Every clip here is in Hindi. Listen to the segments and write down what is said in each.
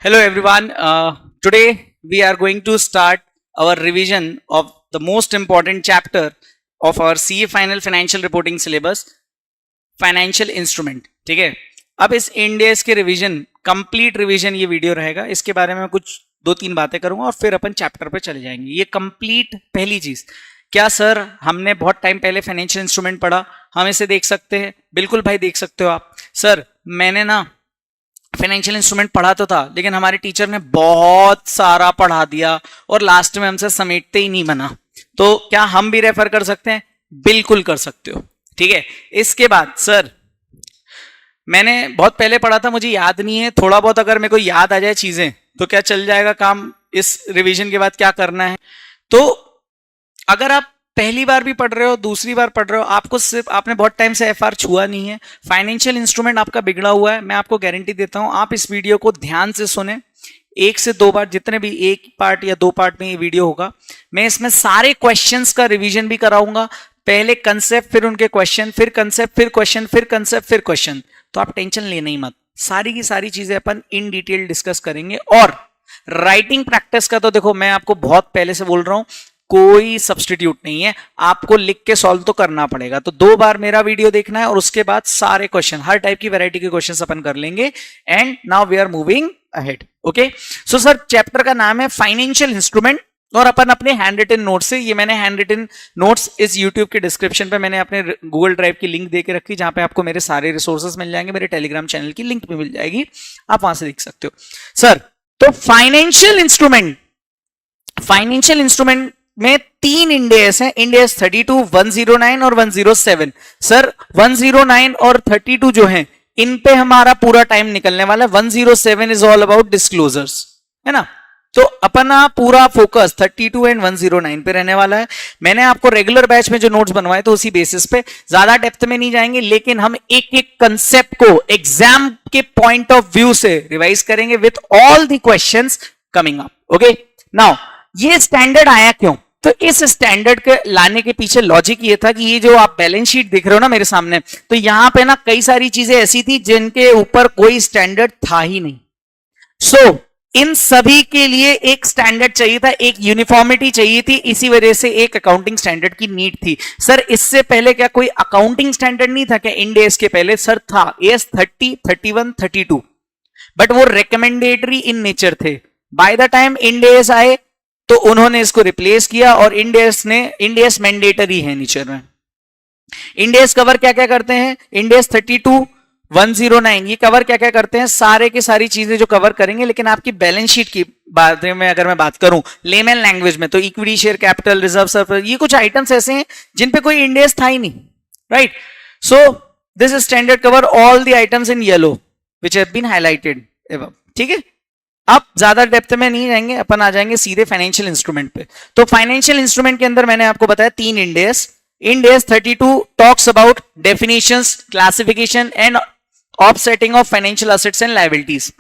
Hello everyone. Today we are going to start our revision of the most important chapter of our CA Final Financial Reporting Syllabus, Financial Instrument. ठीक है, अब इस इंडेस के रिवीजन, कंप्लीट रिवीजन ये वीडियो रहेगा. इसके बारे में कुछ दो तीन बातें करूंगा और फिर अपन चैप्टर पे चले जाएंगे. ये कंप्लीट पहली चीज, क्या सर हमने बहुत टाइम पहले फाइनेंशियल इंस्ट्रूमेंट पढ़ा, हम इसे देख सकते हैं? बिल्कुल भाई देख सकते हो आप. सर मैंने ना फाइनेंशियल इंस्ट्रूमेंट पढ़ा तो था, लेकिन हमारे टीचर ने बहुत सारा पढ़ा दिया और लास्ट में हमसे समेटते ही नहीं बना. तो क्या हम भी रेफर कर सकते हैं? बिल्कुल कर सकते हो. ठीक है, इसके बाद सर मैंने बहुत पहले पढ़ा था, मुझे याद नहीं है. थोड़ा बहुत अगर मेरे को याद आ जाए चीजें तो क्या चल जाएगा काम. इस रिवीजन के बाद क्या करना है, तो अगर आप पहली बार भी पढ़ रहे हो, दूसरी बार पढ़ रहे हो, आपको सिर्फ आपने बहुत टाइम से एफआर छुआ नहीं है, फाइनेंशियल इंस्ट्रूमेंट आपका बिगड़ा हुआ है, मैं आपको गारंटी देता हूं आप इस वीडियो को ध्यान से सुने. एक से दो बार, जितने भी एक पार्ट या दो पार्ट में ये वीडियो होगा, मैं इसमें सारे क्वेश्चंस का रिवीजन भी कराऊंगा. पहले कंसेप्ट, फिर उनके क्वेश्चन, फिर कंसेप्ट, फिर क्वेश्चन, फिर कंसेप्ट, फिर क्वेश्चन. तो आप टेंशन लेना ही मत, सारी की सारी चीजें अपन इन डिटेल डिस्कस करेंगे. और राइटिंग प्रैक्टिस का तो देखो मैं आपको बहुत पहले से बोल रहा हूं, कोई सब्स्टिट्यूट नहीं है, आपको लिख के सॉल्व तो करना पड़ेगा. तो दो बार मेरा वीडियो देखना है और उसके बाद सारे क्वेश्चन, हर टाइप की वैरायटी के क्वेश्चंस अपन कर लेंगे. And now we are moving ahead. Okay, so sir chapter का नाम है फाइनेंशियल इंस्ट्रूमेंट और अपन अपने हैंड रिटन नोट्स से, ये मैंने हैंड रिटन नोट्स इस यूट्यूब के डिस्क्रिप्शन पे मैंने अपने गूगल ड्राइव की लिंक देके रखी, जहां पे आपको मेरे सारे रिसोर्सेज मिल जाएंगे, मेरे टेलीग्राम चैनल की लिंक भी मिल जाएगी, आप वहां से देख सकते हो. सर तो फाइनेंशियल इंस्ट्रूमेंट में तीन इंडेस हैं, इंडेस 32, 109 और 107. सर 109 और 32 जो हैं, इन पे हमारा पूरा टाइम निकलने वाला है. 107 इज ऑल अबाउट डिस्क्लोजर्स, है ना. तो अपना पूरा फोकस 32 एंड 109 पे रहने वाला है. मैंने आपको रेगुलर बैच में जो नोट्स बनवाए तो उसी बेसिस पे ज्यादा डेप्थ में नहीं जाएंगे, लेकिन हम एक एक कंसेप्ट को एग्जाम के पॉइंट ऑफ व्यू से रिवाइज करेंगे with all the questions coming up. Okay, now ये स्टैंडर्ड आया क्यों? तो इस स्टैंडर्ड के लाने के पीछे लॉजिक ये था कि ये जो आप बैलेंस शीट देख रहे हो ना मेरे सामने, तो यहां पे ना कई सारी चीजें ऐसी थी जिनके ऊपर कोई स्टैंडर्ड था ही नहीं. सो इन सभी के लिए एक स्टैंडर्ड चाहिए था, एक यूनिफॉर्मिटी चाहिए थी, इसी वजह से एक अकाउंटिंग स्टैंडर्ड की नीड थी. सर इससे पहले क्या कोई अकाउंटिंग स्टैंडर्ड नहीं था क्या इंड एस के पहले? सर था, एस 30, 31, 32, बट वो रिकमेंडेटरी इन नेचर थे. By the time end S आए तो उन्होंने इसको रिप्लेस किया और इंड एस मैंडेटरी है नेचर में. इंड एस कवर क्या क्या करते हैं? इंड एस 32, 109 ये कवर क्या क्या करते हैं? सारे की सारी चीजें जो कवर करेंगे. लेकिन आपकी बैलेंस शीट की बारे में अगर मैं बात करूं लेमन लैंग्वेज में, तो equity, share capital, reserve, surplus, ये कुछ आइटम्स ऐसे हैं जिन पे कोई इंड एस था ही नहीं. Right, so this standard cover all the items in yellow which have been highlighted above. ठीक है, अब ज्यादा डेप्थ में नहीं जाएंगे, अपन आ जाएंगे सीधे फाइनेंशियल इंस्ट्रूमेंट पे. तो फाइनेंशियल इंस्ट्रूमेंट के अंदर मैंने आपको बताया तीन इंडेस. इंडेस 32 talks about definitions, classification and offsetting of financial assets and liabilities.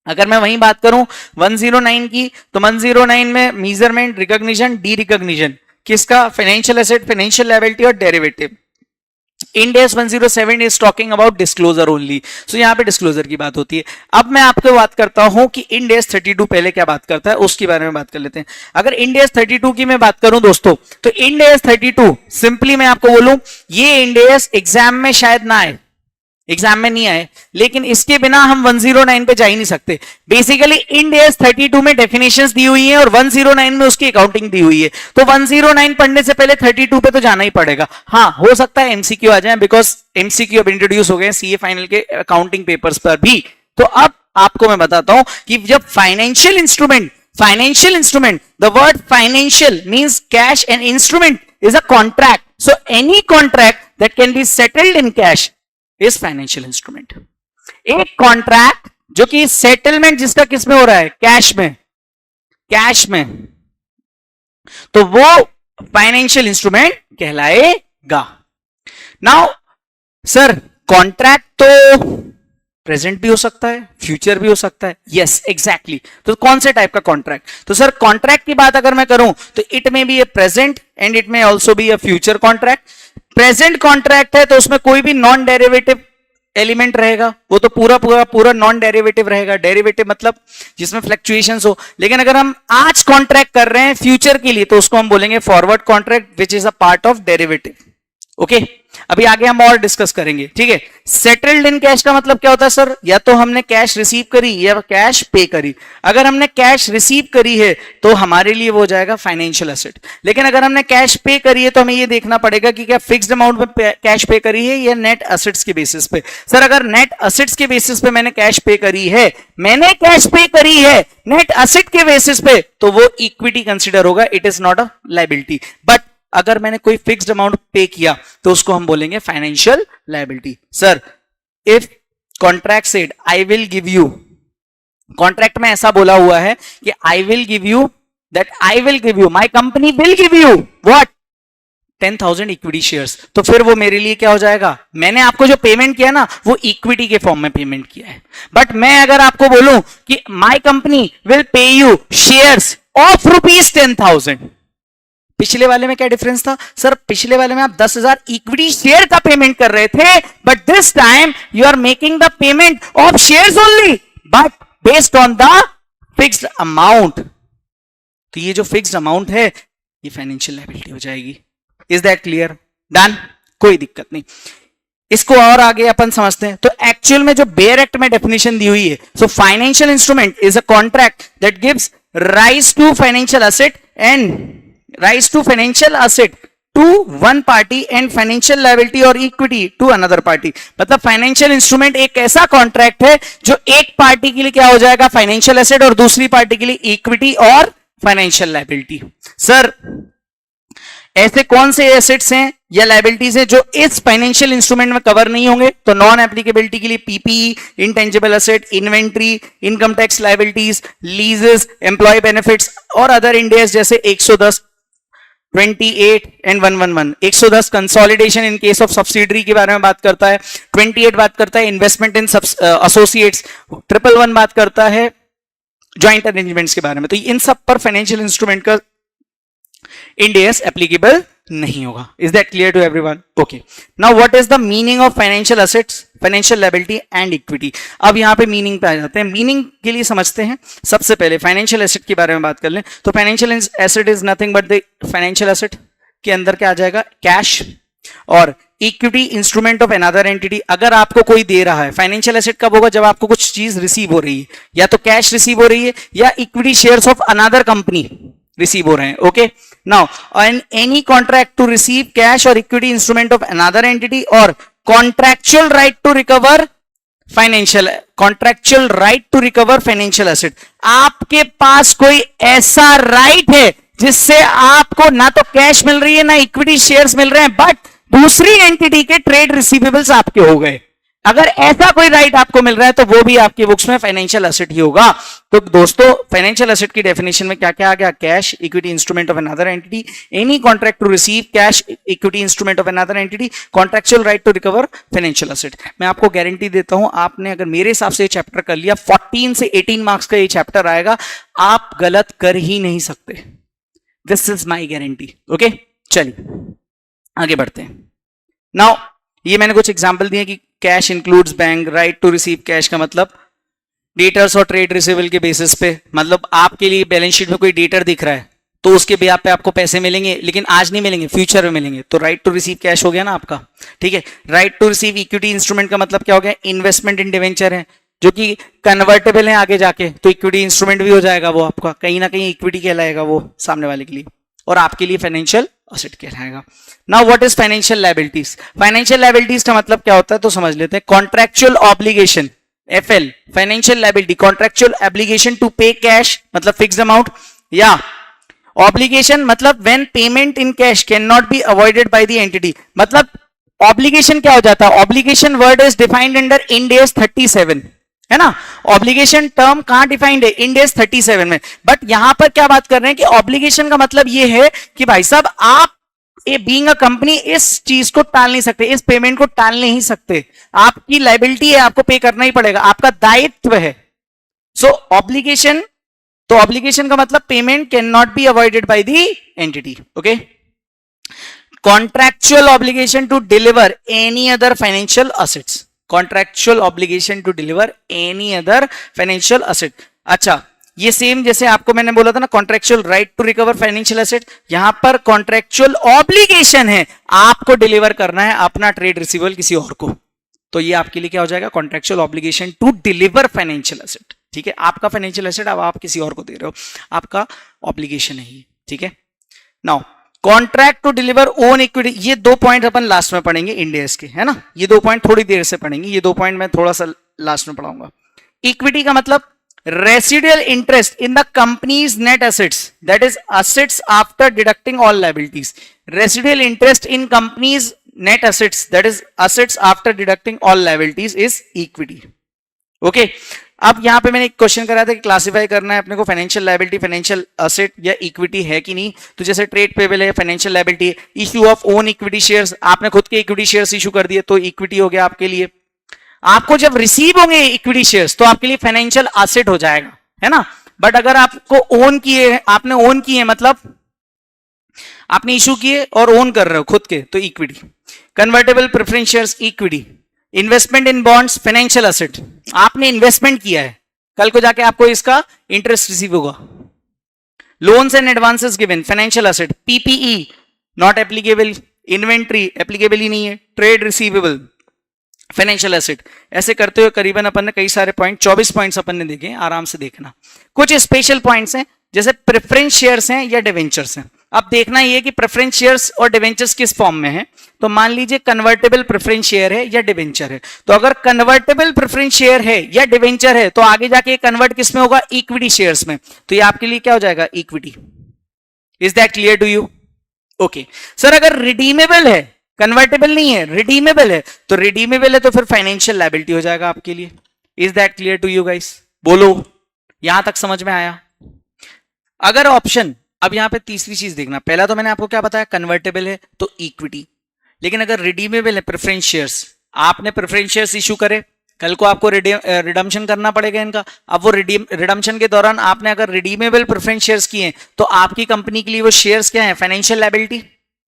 अगर मैं वहीं बात करूं 109 की, तो 109 में मेजरमेंट, रिकॉग्निशन, डी रिकॉग्निशन किसका? फाइनेंशियल एसेट, फाइनेंशियल लायबिलिटी और derivative. Ind AS 107 is talking about disclosure only. So यहां पे डिस्क्लोजर की बात होती है. अब मैं आपको बात करता हूं कि इंड एस 32 पहले क्या बात करता है, उसके बारे में बात कर लेते हैं. अगर इंड एस 32 की मैं बात करूं दोस्तों, तो इंड एस 32 सिंपली मैं आपको बोलूं, ये इंड एस एग्जाम में शायद ना आए, एग्जाम में नहीं आए, लेकिन इसके बिना हम 109 पे जा ही नहीं सकते. बेसिकली इंड एस 32 में डेफिनेशंस दी हुई है और 109 में उसकी अकाउंटिंग दी हुई है. तो 109 पढ़ने से पहले 32 पे तो जाना ही पड़ेगा. हाँ, हो सकता है एमसीक्यू आ जाए, बिकॉज एमसीक्यू अब इंट्रोड्यूस हो गए सीए फाइनल के अकाउंटिंग पेपर्स पर भी. तो अब आपको मैं बताता हूं कि जब financial instrument, the word financial means cash and instrument is a contract. So any contract that can be settled in cash is financial instrument. एक कॉन्ट्रैक्ट जो कि सेटलमेंट जिसका किस में हो रहा है? कैश में, तो वो फाइनेंशियल इंस्ट्रूमेंट कहलाएगा. नाउ सर कॉन्ट्रैक्ट तो प्रेजेंट भी हो सकता है, फ्यूचर भी हो सकता है. Yes exactly. तो कौन से टाइप का कॉन्ट्रैक्ट? तो सर कॉन्ट्रैक्ट की बात अगर मैं करूं तो it may be a present and it may also be a future contract. Present contract है तो उसमें कोई भी नॉन डेरिवेटिव एलिमेंट रहेगा, वो तो पूरा पूरा पूरा नॉन डेरिवेटिव रहेगा। डेरिवेटिव मतलब जिसमें फ्लक्चुएशंस हो। लेकिन अगर हम आज कॉन्ट्रैक्ट कर रहे हैं फ्यूचर के लिए तो उसको हम बोलेंगे forward contract which is a part of derivative. Okay, अभी आगे हम और डिस्कस करेंगे, ठीक है। सेटल्ड इन कैश का मतलब क्या होता है सर? या तो हमने कैश रिसीव करी या कैश पे करी। अगर हमने कैश रिसीव करी है तो हमारे लिए वो हो जाएगा फाइनेंशियल एसेट। लेकिन अगर हमने कैश पे करी है तो हमें ये देखना पड़ेगा कि क्या फिक्स्ड अमाउंट में कैश पे करी है या नेट एसेट्स के बेसिस पे। सर अगर नेट एसेट्स के बेसिस पे मैंने कैश पे करी है, नेट एसेट के बेसिस पे, तो वो इक्विटी कंसिडर होगा, it is not a liability. But अगर मैंने कोई फिक्स्ड अमाउंट पे किया तो उसको हम बोलेंगे financial liability. Sir if contract said I will give you, contract में ऐसा बोला हुआ है कि I will give you, my company will give you what, 10,000 equity shares, तो फिर वो मेरे लिए क्या हो जाएगा? मैंने आपको जो पेमेंट किया ना वो इक्विटी के फॉर्म में पेमेंट किया है। बट मैं अगर आपको बोलूं कि my company will pay you shares of ₹10,000, पिछले वाले में क्या डिफरेंस था सर? पिछले वाले में आप 10,000 इक्विटी शेयर का पेमेंट कर रहे थे, but this time you are making the payment of shares only but based on the fixed amount. तो ये जो फिक्स्ड अमाउंट है ये फाइनेंशियल लायबिलिटी हो जाएगी। Is that clear? डन, कोई दिक्कत नहीं। इसको और आगे अपन समझते हैं। तो एक्चुअल में जो बेयर एक्ट में डेफिनेशन दी हुई है, so financial instrument is a contract that gives rise to financial asset and rise to financial asset to one party and financial liability or equity to another party। मतलब फाइनेंशियल इंस्ट्रूमेंट एक ऐसा कॉन्ट्रैक्ट है जो एक पार्टी के लिए क्या हो जाएगा? फाइनेंशियल एसेट, और दूसरी पार्टी के लिए इक्विटी और फाइनेंशियल लायबिलिटी। सर ऐसे कौन से एसेट्स हैं या लायबिलिटीज हैं जो इस फाइनेंशियल इंस्ट्रूमेंट में कवर नहीं होंगे? तो नॉन एप्लीकेबिलिटी के लिए PPE, intangible asset, inventory, income tax liabilities, leases, employ benefits और अदर इंडेस जैसे 110, 28 and 111। 110 consolidation in case of subsidiary के बारे में बात करता है, 28 बात करता है इन्वेस्टमेंट इन एसोसिएट्स, 111 बात करता है ज्वाइंट अरेंजमेंट्स के बारे में। तो इन सब पर फाइनेंशियल इंस्ट्रूमेंट का इंडेस एप्लीकेबल नहीं होगा। Is that clear to everyone? Okay, now what is the meaning of financial assets, financial liability and equity. अब यहां पे मीनिंग पे आ जाते हैं। मीनिंग के लिए समझते हैं। सबसे पहले फाइनेंशियल एसेट के बारे में बात कर लें तो financial asset is nothing but the financial asset के अंदर क्या आ जाएगा? कैश और equity instrument of another entity. अगर आपको कोई दे रहा है, फाइनेंशियल एसेट कब होगा? जब आपको कुछ चीज रिसीव हो रही है, या तो कैश रिसीव हो रही है या equity shares of another company receive हो रहे हैं। Okay, now on any contract to receive cash और equity instrument of another entity और contractual right to recover financial asset. आपके पास कोई ऐसा राइट है जिससे आपको ना तो कैश मिल रही है ना इक्विटी शेयर्स मिल रहे हैं, बट दूसरी एंटिटी के ट्रेड रिसीवेबल्स आपके हो गए। अगर ऐसा कोई राइट आपको मिल रहा है तो वो भी आपकी बुक्स में फाइनेंशियल एसेट ही होगा। तो दोस्तों फाइनेंशियल एसेट की डेफिनेशन में क्या क्या आ गया? Cash, equity instrument of another entity, any contract to receive cash, equity instrument of another entity, contractual right to recover financial asset. मैं आपको गारंटी देता हूं, आपने अगर मेरे हिसाब से ये चैप्टर कर लिया, 14 से 18 मार्क्स का ये चैप्टर आएगा, आप गलत कर ही नहीं सकते। This is my guarantee. Okay, चलिए आगे बढ़ते हैं। नाउ ये मैंने कुछ एग्जांपल दिए कि cash includes bank, right to receive cash का मतलब डेटर्स और ट्रेड रिसीवेबल के बेसिस पे, मतलब आपके लिए बैलेंस शीट में कोई डेटर दिख रहा है तो उसके ब्याज पे आपको पैसे मिलेंगे, लेकिन आज नहीं मिलेंगे, फ्यूचर में मिलेंगे, तो राइट टू रिसीव कैश हो गया ना आपका। ठीक है, right to receive equity instrument का मतलब क्या हो गया? इन्वेस्टमेंट इन डिवेंचर है जो कि कन्वर्टेबल है आगे जाके, तो इक्विटी इंस्ट्रूमेंट भी हो जाएगा वो आपका, कहीं ना कहीं इक्विटी कहलाएगा वो सामने वाले के लिए, और आपके लिए फाइनेंशियल एसेट कहलाएगा। Now what is financial liabilities? Financial liabilities का मतलब क्या होता है तो समझ लेते हैं। Contractual obligation, FL, financial liability, contractual obligation to pay cash मतलब फिक्स्ड अमाउंट, या ऑब्लिगेशन मतलब when payment in cash can not be avoided by the entity. मतलब ऑब्लिगेशन क्या हो जाता है? Obligation word is defined under Ind AS 37, है ना। ऑब्लिगेशन टर्म कहां डिफाइंड है? इंड एस 37 में। बट यहां पर क्या बात कर रहे हैं कि ऑब्लिगेशन का मतलब यह है कि भाई साहब आप बीइंग अ कंपनी इस चीज को टाल नहीं सकते, इस पेमेंट को टाल नहीं सकते, आपकी लायबिलिटी है, आपको पे करना ही पड़ेगा, आपका दायित्व है। सो ऑब्लिगेशन, तो ऑब्लिगेशन का मतलब payment can not be avoided by the entity. Okay, contractual obligation to deliver any other financial assets, contractual obligation to deliver any other financial asset. अच्छा, ये सेम जैसे आपको मैंने बोला था ना contractual right to recover financial asset, यहां पर कॉन्ट्रेक्चुअल ऑब्लिगेशन है, आपको डिलीवर करना है अपना ट्रेड रिसीवेबल किसी और को, तो ये आपके लिए क्या हो जाएगा, contractual obligation to deliver financial asset. ठीक है, आपका फाइनेंशियल एसेट अब आप किसी और को दे रहे हो, आपका ऑब्लिगेशन है ये। ठीक है, now contract to deliver own equity, ये 2 पॉइंट अपन लास्ट में पढ़ेंगे इंड एस के, है ना, ये 2 पॉइंट थोड़ी देर से पढ़ेंगे, ये 2 पॉइंट मैं थोड़ा सा लास्ट में पढ़ाऊंगा। इक्विटी का मतलब residual interest in the companies net assets, that is assets after deducting all liabilities. Residual interest in companies net assets, that is assets after deducting all liabilities is equity. Okay, अब यहां पे मैंने एक क्वेश्चन करा था कि क्लासिफाई करना है अपने को फाइनेंशियल लायबिलिटी फाइनेंशियल असेट या इक्विटी है कि नहीं, तो जैसे ट्रेड पेबल है फाइनेंशियल लायबिलिटी है, issue of own equity shares, आपने खुद के इक्विटी शेयर्स इशू कर दिए तो इक्विटी हो गया आपके लिए। आपको जब रिसीव होंगे इक्विटी शेयर्स तो आपके लिए फाइनेंशियल असेट हो जाएगा, है ना, बट अगर आपको ओन किए, आपने ओन किए मतलब आपने इशू किए और ओन कर रहे हो खुद के, तो equity. Convertible preference shares equity. Investment in bonds financial asset, आपने इन्वेस्टमेंट किया है, कल को जाके आपको इसका इंटरेस्ट रिसीव होगा। Loans and advances given financial asset. PPE not applicable, inventory applicable ही नहीं है, ट्रेड रिसीवेबल फाइनेंशियल एसेट। ऐसे करते हुए करीबन अपन ने कई सारे पॉइंट 24 पॉइंट्स अपन ने देखे, आराम से देखना। कुछ स्पेशल पॉइंट्स हैं जैसे प्रेफरेंस शेयर्स हैं या डिवेंचर्स हैं। अब देखना ये कि प्रेफरेंस शेयर्स और डिवेंचर्स किस फॉर्म में है, तो मान लीजिए कन्वर्टेबल प्रेफरेंस शेयर है या डिवेंचर है, तो अगर कन्वर्टेबल प्रेफरेंस शेयर है या डिवेंचर है तो आगे जाके कन्वर्ट किस में होगा, इक्विटी शेयर्स में, तो ये आपके लिए क्या हो जाएगा, equity. Is that clear to you? Okay sir, अगर रिडीमेबल है, कन्वर्टेबल नहीं है, रिडीमेबल है, तो रिडीमेबल है तो फिर फाइनेंशियल लायबिलिटी हो जाएगा आपके लिए। Is that clear to you guys? बोलो, यहां तक समझ में आया? अगर ऑप्शन, अब यहां पे तीसरी चीज देखना, पहला तो मैंने आपको क्या बताया, कन्वर्टेबल है तो इक्विटी, लेकिन अगर रिडीमेबल है प्रेफरेंस शेयर्स, आपने प्रेफरेंस शेयर्स इशू करे, कल को आपको रिडम्पशन करना पड़ेगा इनका। अब वो रिडम्पशन के दौरान आपने अगर रिडीमेबल प्रेफरेंस शेयर्स किए तो आपकी कंपनी के लिए वो शेयर्स क्या है, फाइनेंशियल लायबिलिटी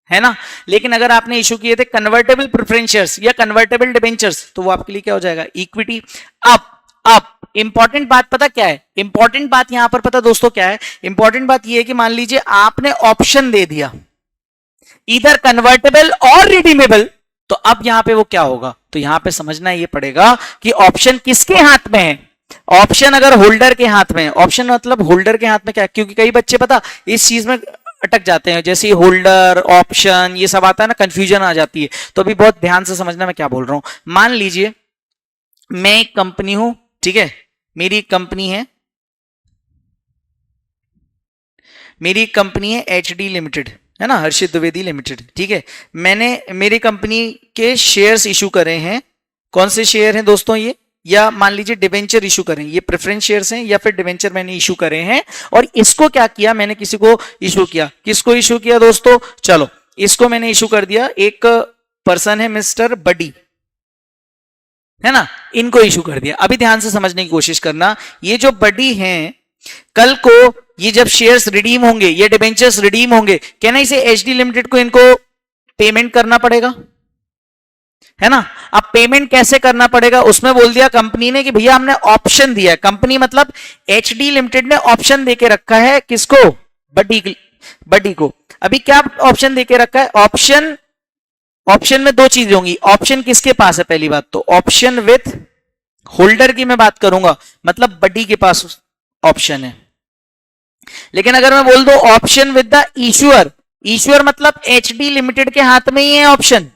है ना। लेकिन अगर आपने इशू किए थे कन्वर्टेबल प्रेफरेंस शेयर्स या कन्वर्टेबल डिबेंचर्स तो वो आपके लिए क्या हो जाएगा, इक्विटी। अब इंपॉर्टेंट बात पता क्या है, इंपॉर्टेंट बात यहां पर पता दोस्तों क्या है, इंपॉर्टेंट बात ये है कि मान लीजिए आपने ऑप्शन दे दिया इधर कन्वर्टेबल और रिडीमेबल, तो अब यहां पे वो क्या होगा, तो यहां पे समझना ये पड़ेगा कि ऑप्शन किसके हाथ में है। ऑप्शन अगर होल्डर के हाथ में है, ऑप्शन मतलब होल्डर के हाथ में क्या है, क्योंकि कई बच्चे पता इस चीज में अटक जाते हैं, जैसे होल्डर ऑप्शन ये सब आता है ना, कंफ्यूजन आ जाती है। तो अभी बहुत ध्यान से समझना मैं क्या बोल रहा हूं। मान लीजिए मैं एक कंपनी हूं, ठीक है, मेरी कंपनी है एचडी लिमिटेड, है ना, हर्षित द्विवेदी लिमिटेड, ठीक है। मैंने मेरी कंपनी के शेयर्स इशू करे हैं, कौन से शेयर हैं दोस्तों ये, या मान लीजिए डिवेंचर इशू करें, ये प्रेफरेंस शेयर्स हैं या फिर डिवेंचर मैंने इशू करे हैं, और इसको क्या किया, मैंने किसी को इशू किया। किसको इशू किया दोस्तों, चलो इसको मैंने इशू कर दिया, एक पर्सन है मिस्टर बडी, है ना, इनको इशू कर दिया। अभी ध्यान से समझने की कोशिश करना, ये जो बडी हैं कल को ये जब शेयर्स रिडीम होंगे, ये डिबेंचर्स रिडीम होंगे, क्या ना इसे एचडी लिमिटेड को इनको पेमेंट करना पड़ेगा, है ना। अब पेमेंट कैसे करना पड़ेगा, उसमें बोल दिया कंपनी ने कि भैया हमने ऑप्शन दिया है, कंपनी मतलब एचडी लिमिटेड ने ऑप्शन देके रखा है किसको, बडी को। अभी क्या ऑप्शन देके रखा है, ऑप्शन में 2 चीजें होंगी, ऑप्शन किसके पास है, पहली बात तो ऑप्शन विथ होल्डर की मैं बात करूंगा, मतलब बडी के पास ऑप्शन है। लेकिन अगर मैं बोल दो ऑप्शन विद द इश्यूअर मतलब एचडी लिमिटेड के हाथ में ही है ऑप्शन,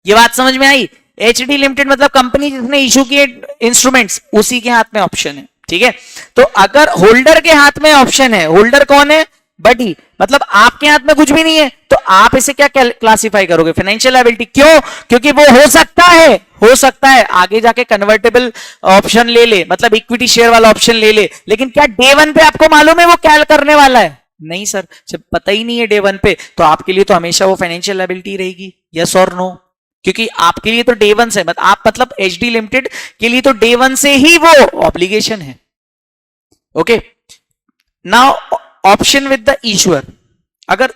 ये बात समझ में आई। एचडी लिमिटेड मतलब कंपनी जिसने इशू किए इंस्ट्रूमेंट्स, उसी के हाथ में ऑप्शन है, ठीक है। तो अगर होल्डर के हाथ में ऑप्शन है, होल्डर कौन है, बडी, मतलब आपके हाथ में कुछ भी नहीं है, तो आप इसे क्या क्लासिफाई करोगे, फाइनेंशियल लायबिलिटी। क्यों, क्योंकि वो हो सकता है आगे जाके कन्वर्टेबल ऑप्शन ले ले, मतलब इक्विटी शेयर वाला ऑप्शन ले ले, लेकिन क्या डे 1 पे आपको मालूम है वो क्या करने वाला है, नहीं सर, जब पता ही नहीं है डे 1 पे, तो आपके लिए तो हमेशा वो फाइनेंशियल लायबिलिटी रहेगी, यस और नो, क्योंकि आपके लिए तो डे 1 से, आप मतलब एचडी लिमिटेड के लिए तो डे 1 से ही वो ऑब्लिगेशन है। Okay, now option with the issuer, अगर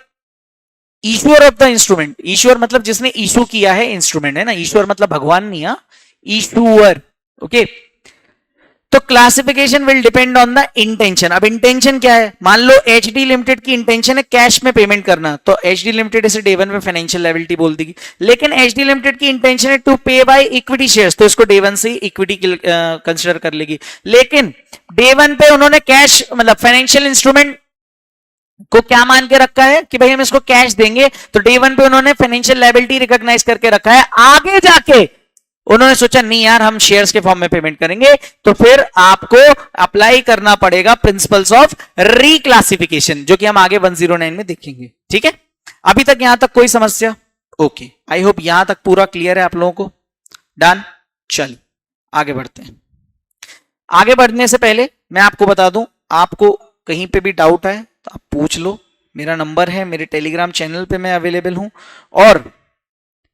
issuer of the instrument, issuer मतलब जिसने इशू किया है इंस्ट्रूमेंट, है ना, इश्यूअर मतलब भगवान नहीं है, इशूअर। ओके, तो classification will depend on the intention. अब इंटेंशन क्या है, मान लो एचडी लिमिटेड की इंटेंशन है कैश में पेमेंट करना, तो एचडी लिमिटेड इसे डे वन में फाइनेंशियल लायबिलिटी बोल देगी। लेकिन एचडी लिमिटेड की इंटेंशन है टू पे बाय इक्विटी शेयर्स, तो इसको डे वन से इक्विटी कंसिडर कर लेगी। लेकिन डे वन पे उन्होंने कैश मतलब फाइनेंशियल इंस्ट्रूमेंट को क्या मान के रखा है कि भाई हम इसको कैश देंगे, तो डे वन पे उन्होंने फाइनेंशियल लायबिलिटी रिकॉग्नाइज करके रखा है। आगे जाके उन्होंने सोचा नहीं यार हम शेयर्स के फॉर्म में पेमेंट करेंगे, तो फिर आपको अप्लाई करना पड़ेगा प्रिंसिपल्स ऑफ रिक्लासिफिकेशन, जो कि हम आगे 109 में देखेंगे। ठीक है, अभी तक यहां तक कोई समस्या? ओके, आई होप यहां तक पूरा क्लियर है आप लोगों को। डन, चलिए आगे बढ़ते हैं। आगे बढ़ने से पहले मैं आपको बता दूं, आपको कहीं पे भी डाउट है तो आप पूछ लो, मेरा नंबर है, मेरे टेलीग्राम चैनल पे मैं अवेलेबल हूं। और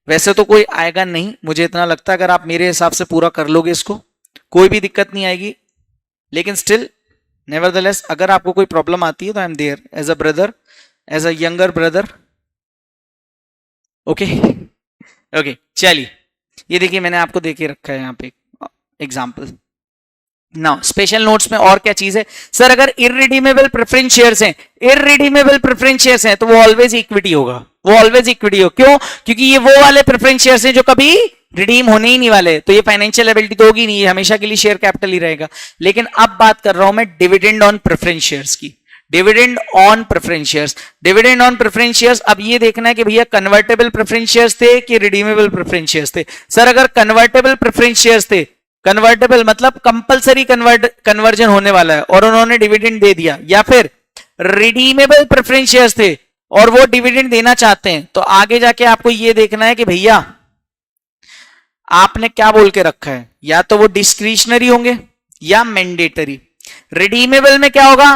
वैसे तो कोई आएगा नहीं, मुझे इतना लगता है अगर आप मेरे हिसाब से पूरा कर लोगे इसको कोई भी दिक्कत नहीं आएगी। लेकिन स्टिल नेवरदलेस अगर आपको कोई प्रॉब्लम आती है तो I am there as a brother, as a younger brother. Okay okay, चलिए ये देखिए मैंने आपको देके रखा है यहाँ पे एग्जाम्पल। नाउ स्पेशल नोट्स में और क्या चीज है सर, अगर इररिडीमेबल प्रेफरेंस शेयर्स हैं, इररिडीमेबल प्रेफरेंस शेयर्स हैं तो वो ऑलवेज इक्विटी होगा, वो ऑलवेज इक्विटी हो। क्यों? क्योंकि ये वो वाले प्रेफरेंस शेयर्स हैं जो कभी रिडीम होने ही नहीं वाले, तो ये फाइनेंशियल लायबिलिटी तो होगी नहीं, ये हमेशा के लिए शेयर कैपिटल ही रहेगा। लेकिन अब बात कर रहा हूं मैं डिविडेंड ऑन प्रेफरेंस शेयर्स की, dividend on preference shares. Dividend on preference shares, अब ये देखना है कि भैया कन्वर्टेबल प्रेफरेंस शेयर्स थे कि रिडीमेबल प्रेफरेंस शेयर्स थे। सर अगर कन्वर्टेबल प्रेफरेंस शेयर्स थे, कन्वर्टेबल मतलब कंपलसरी कन्वर्जन होने वाला है और उन्होंने डिविडेंड दे दिया, या फिर रिडीमेबल प्रेफरेंस शेयर्स थे और वो डिविडेंड देना चाहते हैं, तो आगे जाके आपको ये देखना है कि भैया आपने क्या बोल के रखा है, या तो वो डिस्क्रिशनरी होंगे या मैंडेटरी। रिडीमेबल में क्या होगा?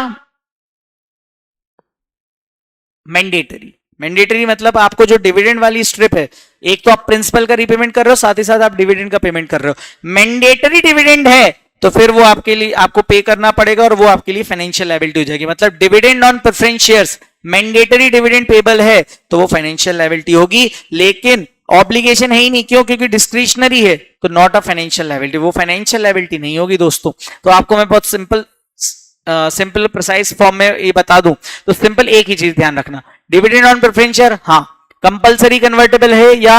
मैंडेटरी। मैंडेटरी मतलब आपको जो डिविडेंड वाली स्ट्रिप है, एक तो आप प्रिंसिपल का रीपेमेंट कर रहे हो, साथ ही साथ आप डिविडेंड का पेमेंट कर रहे हो। मैंडेटरी डिविडेंड है तो फिर वो आपके लिए आपको पे करना पड़ेगा और वो आपके लिए फाइनेंशियल लायबिलिटी हो जाएगी। मतलब dividend on preference shares, mandatory dividend payable है तो वो फाइनेंशियल लायबिलिटी होगी, लेकिन ऑब्लिगेशन है ही नहीं। क्यों? क्योंकि डिस्क्रिशनरी है तो नॉट अ फाइनेंशियल लायबिलिटी, वो फाइनेंशियल लायबिलिटी नहीं होगी दोस्तों। तो आपको मैं बहुत सिंपल प्रिसाइज फॉर्म में ये बता दूं तो सिंपल एक ही चीज ध्यान रखना, डिविडेंड ऑन प्रेफरेंस शेयर हाँ कंपलसरी कन्वर्टेबल है या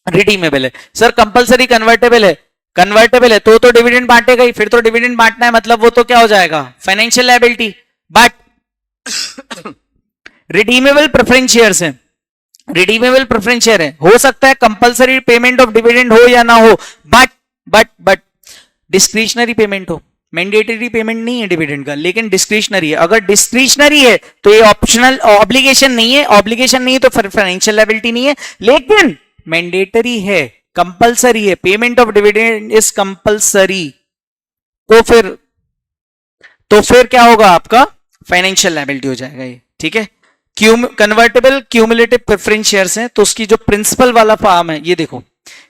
रिडीमेबल है। सर कंपलसरी कन्वर्टेबल है तो डिविडेंड बांटेगा ही, फिर तो डिविडेंड बांटना है मतलब वो तो क्या हो जाएगा? Financial liability. But redeemable preference shares है, रिडीमेबल प्रेफरेंस शेयर है, हो सकता है कंपलसरी पेमेंट ऑफ डिविडेंड हो या ना हो, बट डिस्क्रिशनरी पेमेंट हो। मैंडेटरी पेमेंट नहीं है डिविडेंड का, लेकिन डिस्क्रिशनरी है। अगर डिस्क्रिशनरी है तो ये ऑप्शनल, ऑब्लिगेशन नहीं है, ऑब्लिगेशन नहीं है तो फिर फाइनेंशियल लायबिलिटी नहीं है। लेकिन मैंडेटरी है, कंपलसरी है, payment of dividend is compulsory, तो फिर क्या होगा? आपका फाइनेंशियल लायबिलिटी हो जाएगा ये। ठीक है, कन्वर्टेबल क्यूमुलेटिव प्रेफरेंस शेयर्स हैं तो उसकी जो प्रिंसिपल वाला फॉर्म है, ये देखो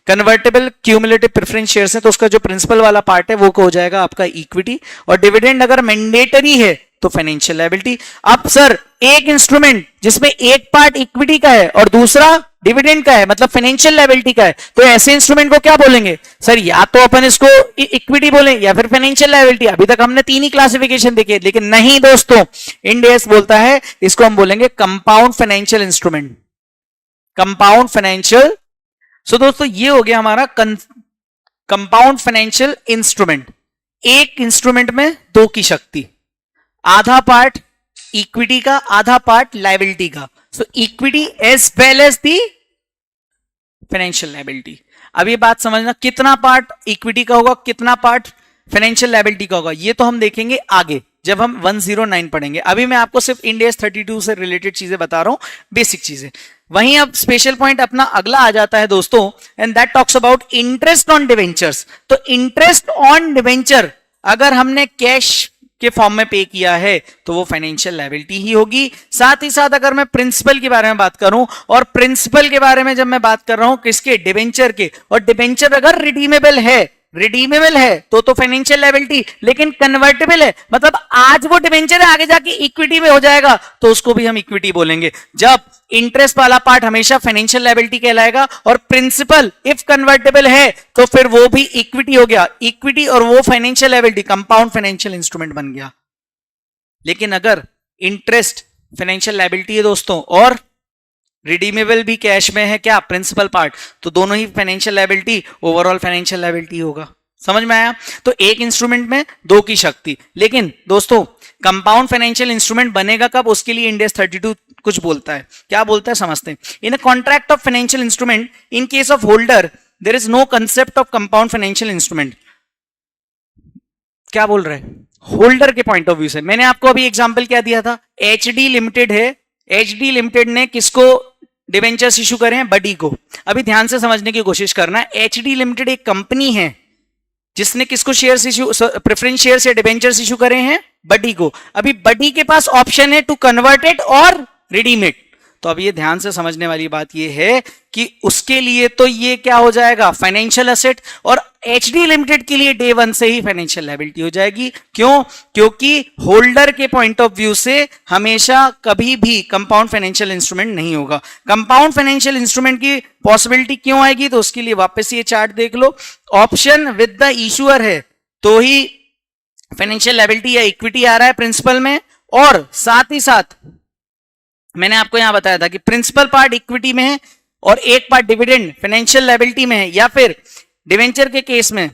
कन्वर्टेबल क्यूमुलेटिव प्रेफरेंस शेयर्स हैं तो उसका जो प्रिंसिपल वाला पार्ट है वो हो जाएगा आपका इक्विटी, और डिविडेंड अगर मैंडेटरी है तो फाइनेंशियल लायबिलिटी। अब सर एक इंस्ट्रूमेंट जिसमें एक पार्ट इक्विटी का है और दूसरा डिविडेंड का है, मतलब फाइनेंशियल लायबिलिटी का है, तो ऐसे इंस्ट्रूमेंट को क्या बोलेंगे? सर या तो अपन इसको इक्विटी बोले या फिर फाइनेंशियल लायबिलिटी। अभी तक हमने तीन ही क्लासिफिकेशन देखे, लेकिन नहीं दोस्तों, इंड एस बोलता है इसको हम बोलेंगे compound financial instrument, compound financial. So दोस्तों ये हो गया हमारा कंपाउंड फाइनेंशियल इंस्ट्रूमेंट। एक इंस्ट्रूमेंट में दो की शक्ति, आधा पार्ट इक्विटी का, आधा पार्ट लायबिलिटी का। So equity as well as the financial liability. अब ये बात समझना, कितना पार्ट इक्विटी का होगा, कितना पार्ट फाइनेंशियल लायबिलिटी का होगा, ये तो हम देखेंगे आगे जब हम 109 पढ़ेंगे। अभी मैं आपको सिर्फ इंड एस 32 से रिलेटेड चीजें बता रहा हूं, बेसिक चीजें। वहीं अब स्पेशल पॉइंट अपना अगला आ जाता है दोस्तों, and that talks about interest on debentures. तो इंटरेस्ट ऑन डिवेंचर अगर हमने कैश के फॉर्म में पे किया है तो वो फाइनेंशियल लायबिलिटी ही होगी। साथ ही साथ अगर मैं प्रिंसिपल के बारे में बात करूं, और प्रिंसिपल के बारे में जब मैं बात कर रहा हूं किसके? डिवेंचर के, और डिवेंचर अगर रिडीमेबल है, रिडीमेबल है तो फाइनेंशियल लायबिलिटी, लेकिन कन्वर्टेबल है मतलब आज वो डिवेंचर है आगे जाके इक्विटी में हो जाएगा तो उसको भी हम इक्विटी बोलेंगे। जब इंटरेस्ट वाला पार्ट हमेशा फाइनेंशियल लायबिलिटी कहलाएगा और प्रिंसिपल इफ कन्वर्टेबल है तो फिर वो भी इक्विटी हो गया। इक्विटी और वो financial liability compound financial instrument बन गया। लेकिन अगर इंटरेस्ट फाइनेंशियल लायबिलिटी है दोस्तों और रिडीमेबल भी कैश में है क्या, प्रिंसिपल पार्ट, तो दोनों ही financial liability overall financial liability होगा। समझ में आया? तो एक इंस्ट्रूमेंट में दो की शक्ति। लेकिन दोस्तों कंपाउंड फाइनेंशियल इंस्ट्रूमेंट बनेगा कब, उसके लिए इंड एस 32 कुछ बोलता है। क्या बोलता है समझते हैं। In a contract of financial instrument in case of holder there is no concept of compound financial instrument. क्या बोल रहे हैं? होल्डर के पॉइंट ऑफ व्यू से मैंने आपको अभी एग्जांपल क्या दिया था, एचडी लिमिटेड है, एचडी लिमिटेड ने किसको डिवेंचर्स इशू करे हैं, बडी को। अभी ध्यान से समझने की कोशिश करना, एचडी लिमिटेड एक कंपनी है जिसने किसको शेयर्स इशू, प्रेफरेंस शेयर्स या डिवेंचर्स इशू करे हैं, बडी को। अभी बडी के पास ऑप्शन है टू कन्वर्ट इट और रिडीम इट। तो अब ये ध्यान से समझने वाली बात ये है कि उसके लिए तो ये क्या हो जाएगा, फाइनेंशियल एसेट, और एचडी लिमिटेड के लिए डे वन से ही फाइनेंशियल लायबिलिटी हो जाएगी। क्यों? क्योंकि होल्डर के पॉइंट ऑफ व्यू से हमेशा कभी भी कंपाउंड फाइनेंशियल इंस्ट्रूमेंट नहीं होगा। कंपाउंड फाइनेंशियल इंस्ट्रूमेंट की पॉसिबिलिटी क्यों आएगी, तो उसके लिए वापस ये चार्ट देख लो। ऑप्शन विद द इशूअर है तो ही फाइनेंशियल लायबिलिटी या इक्विटी आ रहा है प्रिंसिपल में, और साथ ही साथ मैंने आपको यहां बताया था कि प्रिंसिपल पार्ट इक्विटी में है और एक पार्ट डिविडेंड फाइनेंशियल लायबिलिटी में है, या फिर डिवेंचर के केस में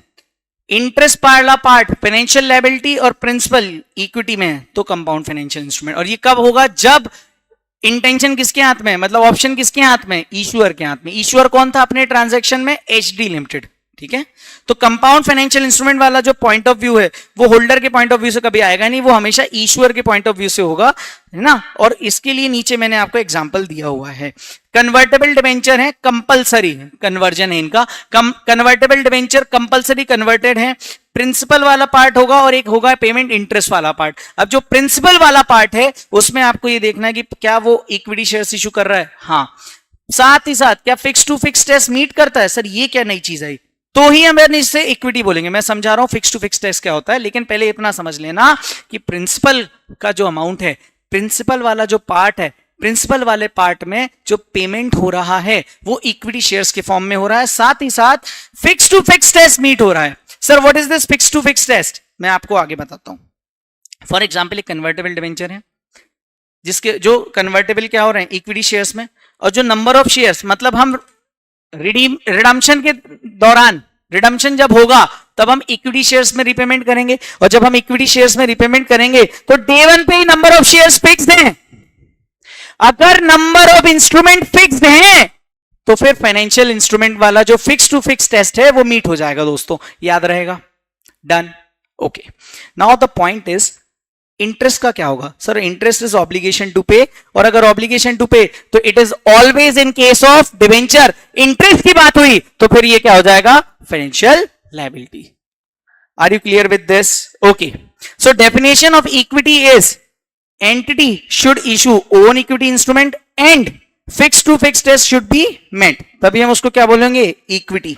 इंटरेस्ट वाला पार्ट फाइनेंशियल लायबिलिटी और प्रिंसिपल इक्विटी में है, तो कंपाउंड फाइनेंशियल इंस्ट्रूमेंट। और ये कब होगा, जब इंटेंशन किसके हाथ में है, मतलब ऑप्शन किसके हाथ में, इशूअर के हाथ में। इशूअर कौन था अपने ट्रांजैक्शन में, एचडी लिमिटेड। ठीक है, तो कंपाउंड फाइनेंशियल इंस्ट्रूमेंट वाला जो पॉइंट ऑफ व्यू है वो होल्डर के पॉइंट ऑफ व्यू से कभी आएगा नहीं, वो हमेशा इशूअर के पॉइंट ऑफ व्यू से होगा, है ना। और इसके लिए नीचे मैंने आपको एग्जांपल दिया हुआ है। कन्वर्टेबल डिवेंचर है, कंपलसरी कन्वर्जन है इनका। कन्वर्टेबल डिवेंचर कंपलसरी कन्वर्टेड है, प्रिंसिपल वाला पार्ट होगा और एक होगा पेमेंट इंटरेस्ट वाला पार्ट। अब जो प्रिंसिपल वाला पार्ट है उसमें आपको ये देखना है कि क्या वो इक्विटी शेयर्स इशू कर रहा है, हाँ। साथ ही साथ क्या fix to fix test meet करता है, सर ये क्या नई चीज आई, तो ही हम इससे इक्विटी बोलेंगे। मैं समझा रहा हूं फिक्स टू फिक्स टेस्ट क्या होता है, लेकिन पहले इतना समझ लेना कि प्रिंसिपल का जो अमाउंट है, प्रिंसिपल वाला जो पार्ट है, प्रिंसिपल वाले पार्ट में जो पेमेंट हो रहा है वो इक्विटी शेयर्स के फॉर्म में हो रहा है। साथ ही साथ fix to fix test meet हो रहा है। Sir what is this fix to fix test, मैं आपको आगे बताता हूं। फॉर एग्जाम्पल एक कन्वर्टेबल डिवेंचर है जिसके जो कन्वर्टेबल क्या हो रहे हैं, इक्विटी शेयर्स में, और जो नंबर ऑफ शेयर्स, मतलब हम रिडम्पशन के दौरान, रिडम्पशन जब होगा तब हम इक्विटी शेयर्स में रिपेमेंट करेंगे, और जब हम इक्विटी शेयर्स में रिपेमेंट करेंगे तो डे वन पे ही नंबर ऑफ शेयर्स फिक्स्ड हैं। अगर नंबर ऑफ इंस्ट्रूमेंट फिक्स्ड हैं तो फिर फाइनेंशियल इंस्ट्रूमेंट वाला जो फिक्स टू फिक्स टेस्ट है वो मीट हो जाएगा दोस्तों, याद रहेगा। Done, okay. Now the point is interest का क्या होगा, sir interest is obligation to pay, और अगर ऑब्लिगेशन टू पे तो it is always in case of debenture. Interest की बात हुई तो फिर ये क्या हो जाएगा, financial liability. Are you clear with this? Okay, so definition of equity is entity should issue own equity instrument and fixed to fixed test should be met, तभी हम उसको क्या बोलेंगे, इक्विटी।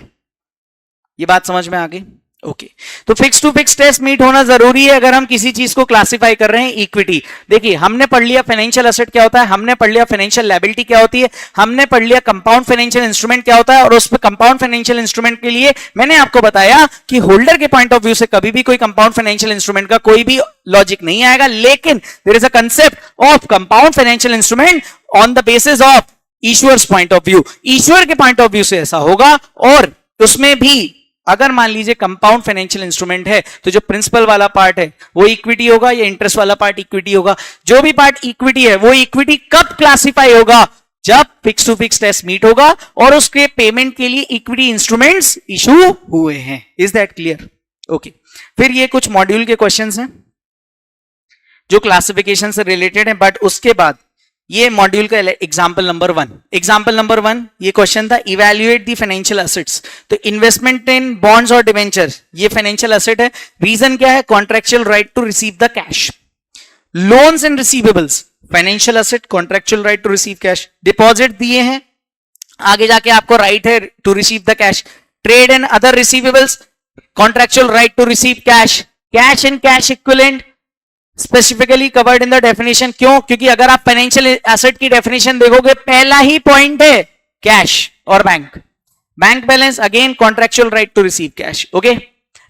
ये बात समझ में आ गई? ओके, तो fix to fix test meet होना जरूरी है अगर हम किसी चीज को क्लासिफाई कर रहे हैं इक्विटी। देखिए हमने पढ़ लिया फाइनेंशियल एसेट क्या होता है, हमने पढ़ लिया फाइनेंशियल लायबिलिटी क्या होती है, हमने पढ़ लिया कंपाउंड फाइनेंशियल इंस्ट्रूमेंट क्या होता है, और उस पर कंपाउंड फाइनेंशियल इंस्ट्रूमेंट के लिए मैंने आपको बताया कि होल्डर के पॉइंट ऑफ व्यू से कभी भी कोई कंपाउंड फाइनेंशियल इंस्ट्रूमेंट का कोई भी लॉजिक नहीं आएगा, लेकिन there is a concept of compound financial instrument on the basis of issuer's point of view. Issuer के पॉइंट ऑफ व्यू से ऐसा होगा, और उसमें भी अगर मान लीजिए कंपाउंड फाइनेंशियल इंस्ट्रूमेंट है तो जो प्रिंसिपल वाला पार्ट है वो इक्विटी होगा या इंटरेस्ट वाला पार्ट इक्विटी होगा। जो भी पार्ट इक्विटी है वो इक्विटी कब क्लासिफाई होगा, जब fix to fix test meet होगा और उसके पेमेंट के लिए इक्विटी इंस्ट्रूमेंट्स इशू हुए हैं। Is that clear? ओके, फिर ये कुछ मॉड्यूल के क्वेश्चंस हैं जो क्लासिफिकेशन से रिलेटेड है, बट उसके बाद ये मॉड्यूल का एग्जांपल नंबर 1। एग्जांपल नंबर 1 ये क्वेश्चन था, इवैल्यूएट द फाइनेंशियल एसेट्स। तो इन्वेस्टमेंट इन बॉन्ड्स और डिवेंचर ये फाइनेंशियल एसेट है। रीजन क्या है, contractual right to receive the cash. Loans and receivables financial asset, contractual right to receive cash. Deposit दिए हैं, आगे जाके आपको राइट है to receive the cash. Trade and other receivables, contractual right to receive cash, cash and cash equivalent specifically covered in the definition. क्यों? क्योंकि अगर आप फाइनेंशियल एसेट की डेफिनेशन देखोगे, पहला ही पॉइंट है कैश और bank. Bank balance, again contractual right to receive cash. Okay,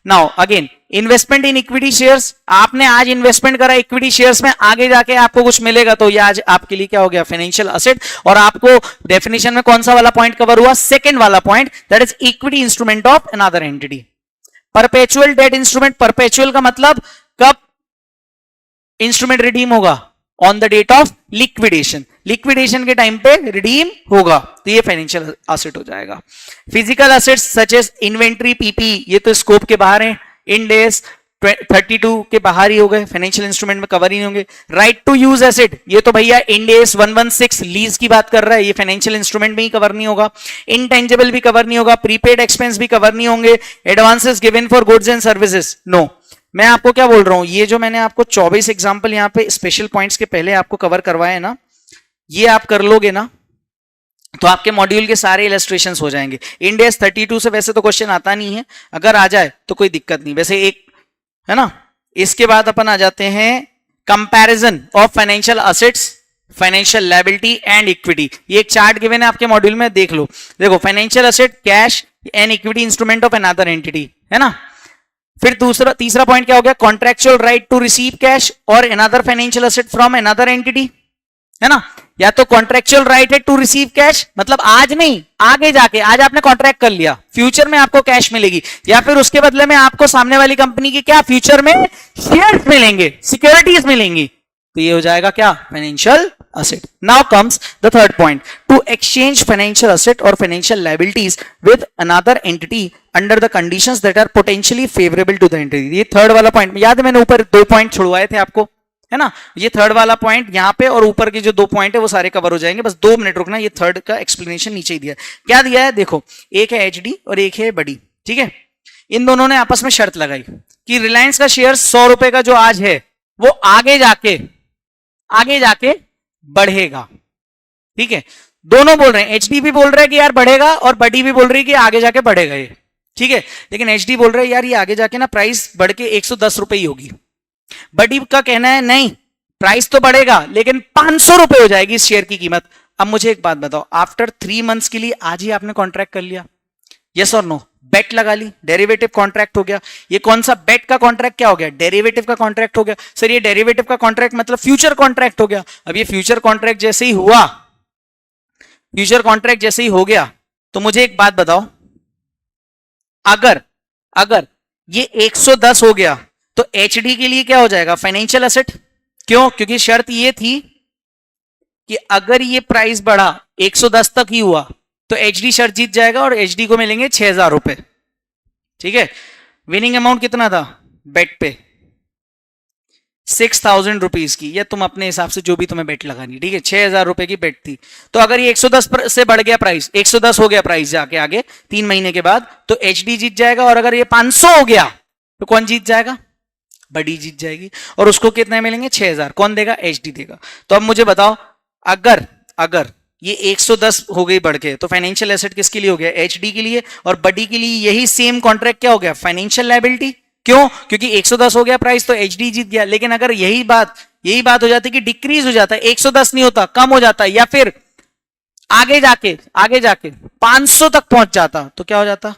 now again investment in equity shares, आपने आज इन्वेस्टमेंट करा इक्विटी शेयर्स में, आगे जाके आपको कुछ मिलेगा, तो ये आज आपके लिए क्या हो गया? Financial asset. और आपको डेफिनेशन में कौन सा वाला पॉइंट कवर हुआ? सेकंड वाला point, that is equity instrument of another entity. Perpetual debt instrument, perpetual का मतलब कब इंस्ट्रूमेंट रिडीम होगा? On the date of liquidation, liquidation के टाइम पे रिडीम होगा, तो ये फाइनेंशियल असेट हो जाएगा। Physical assets such as inventory, PP, ये तो स्कोप के बाहर है। इंड एस 32 के बाहर ही हो गए, फाइनेंशियल इंस्ट्रूमेंट में कवर ही नहीं होंगे। राइट टू यूज एसेट, ये तो भैया इंड एस 116 लीज की बात कर रहा है, ये फाइनेंशियल इंस्ट्रूमेंट में ही कवर नहीं होगा। इनटेंजिबल भी कवर नहीं होगा, प्रीपेड एक्सपेंस भी कवर नहीं होंगे। Advances given for goods and services, no. मैं आपको क्या बोल रहा हूं, ये जो मैंने आपको 24 एग्जांपल यहां पे स्पेशल पॉइंट्स के पहले आपको कवर करवाए ना, ये आप कर लोगे ना तो आपके मॉड्यूल के सारे इलस्ट्रेशंस हो जाएंगे। इंड एस 32 से वैसे तो क्वेश्चन आता नहीं है, अगर आ जाए तो कोई दिक्कत नहीं, वैसे एक है ना। इसके बाद अपन आ जाते हैं comparison of financial assets, financial liability and equity. ये एक चार्ट गिवन है आपके मॉड्यूल में, देख लो। देखो, financial asset, cash and equity instrument of another entity, है ना। फिर तीसरा पॉइंट क्या हो गया? Contractual right to receive cash और another financial asset from another entity, है ना। या तो कॉन्ट्रेक्चुअल राइट है टू रिसीव कैश, मतलब आज नहीं, आगे जाके, आज आपने कॉन्ट्रैक्ट कर लिया, फ्यूचर में आपको कैश मिलेगी, या फिर उसके बदले में आपको सामने वाली कंपनी की क्या फ्यूचर में शेयर्स मिलेंगे, सिक्योरिटीज मिलेंगी, तो ये हो जाएगा क्या? Financial asset. Now comes the third point, to exchange financial asset or financial liabilities with another entity under the conditions that are potentially favorable to the entity. ये थर्ड वाला पॉइंट, याद है मैंने ऊपर 2 पॉइंट छुड़वाए थे आपको, है ना। ये थर्ड वाला पॉइंट यहाँ पे, और ऊपर के जो 2 पॉइंट है वो सारे कवर हो जाएंगे, बस 2 मिनट रुकना। ये थर्ड का एक्सप्लेनेशन नीचे ही दिया। क्या दिया है देखो, एक है एचडी और एक है बड़ी, ठीक है। इन दोनों ने आपस में शर्त लगाई कि रिलायंस का शेयर 100 रुपए का जो आज है वो आगे जाके बढ़ेगा, ठीक है। दोनों बोल रहे हैं, एचडी भी बोल रहा है कि यार बढ़ेगा, और बड़ी भी बोल रही है कि आगे जाके बढ़ेगा ये, ठीक है। लेकिन एचडी बोल रहा है यार ये आगे जाके ना प्राइस बढ़ के 110 रुपए ही होगी। बड़ी का कहना है नहीं, प्राइस तो बढ़ेगा लेकिन 500 रुपए हो जाएगी इस शेयर की कीमत। अब मुझे एक बात बताओ, आफ्टर 3 मंथ्स के लिए आज ही आपने कॉन्ट्रैक्ट कर लिया, यस और नो, बेट लगा ली, डेरिवेटिव कॉन्ट्रैक्ट हो गया। ये कौन सा बेट का कॉन्ट्रैक्ट क्या हो गया? डेरिवेटिव का कॉन्ट्रैक्ट हो गया। सर ये डेरिवेटिव का कॉन्ट्रैक्ट मतलब फ्यूचर कॉन्ट्रैक्ट हो गया। अब ये फ्यूचर कॉन्ट्रैक्ट जैसे ही हुआ, फ्यूचर कॉन्ट्रैक्ट जैसे ही हो गया, तो मुझे एक बात बताओ, अगर ये 110 हो गया तो एचडी के लिए क्या हो जाएगा? Financial asset. क्यों? क्योंकि शर्त ये थी कि अगर ये प्राइस बढ़ा 110 तक ही हुआ तो एचडी शर्त जीत जाएगा और एचडी को मिलेंगे 6000 रुपए, ठीक है। विनिंग अमाउंट कितना था बेट पे? 6000 रुपीज की, या तुम अपने हिसाब से जो भी तुम्हें बेट लगानी, ठीक है। 6000 रुपए की बेट थी, तो अगर ये 110 से बढ़ गया प्राइस, 110 हो गया प्राइस जाके आगे 3 महीने के बाद, तो एचडी जीत जाएगा। और अगर ये 500 हो गया तो कौन जीत जाएगा? बड़ी जीत जाएगी। और उसको कितने मिलेंगे? 6000। कौन देगा? एचडी देगा। तो अब मुझे बताओ, अगर ये 110 हो गई बढ़ के, तो फाइनेंशियल एसेट किसके लिए हो गया? एचडी के लिए। और बड़ी के लिए यही सेम कॉन्ट्रैक्ट क्या हो गया? Financial liability. क्यों? क्योंकि 110 हो गया प्राइस तो एचडी जीत गया। लेकिन अगर यही बात हो जाती कि डिक्रीज हो जाता है, 110 नहीं होता, कम हो जाता है, या फिर आगे जाके 500 तक पहुंच जाता, तो क्या हो जाता?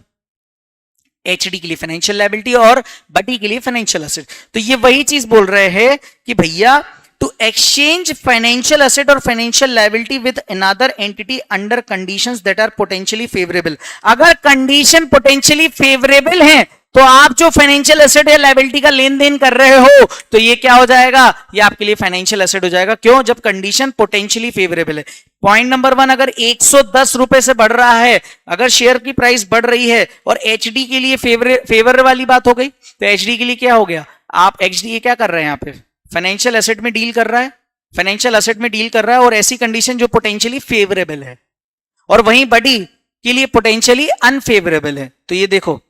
एचडी के लिए फाइनेंशियल लायबिलिटी और बड़ी के लिए फाइनेंशियल एसेट। तो ये वही चीज बोल रहे हैं कि भैया to exchange financial asset or financial liability with another entity under conditions that are potentially favorable। अगर कंडीशन पोटेंशियली फेवरेबल है तो आप जो फाइनेंशियल एसेट या लायबिलिटी का लेन देन कर रहे हो, तो ये क्या हो जाएगा? ये आपके लिए फाइनेंशियल एसेट हो जाएगा। क्यों? जब कंडीशन पोटेंशियली फेवरेबल है। पॉइंट नंबर 1, अगर 110 रुपए से बढ़ रहा है, अगर शेयर की प्राइस बढ़ रही है और एचडी के लिए फेवर वाली बात हो गई, तो एचडी के लिए क्या हो गया? आप एचडी क्या कर रहे हैं यहाँ पे? फाइनेंशियल एसेट में डील कर रहा है, और ऐसी कंडीशन जो पोटेंशियली फेवरेबल है, और वहीं बड़ी के लिए पोटेंशियली अनफेवरेबल है। तो ये देखो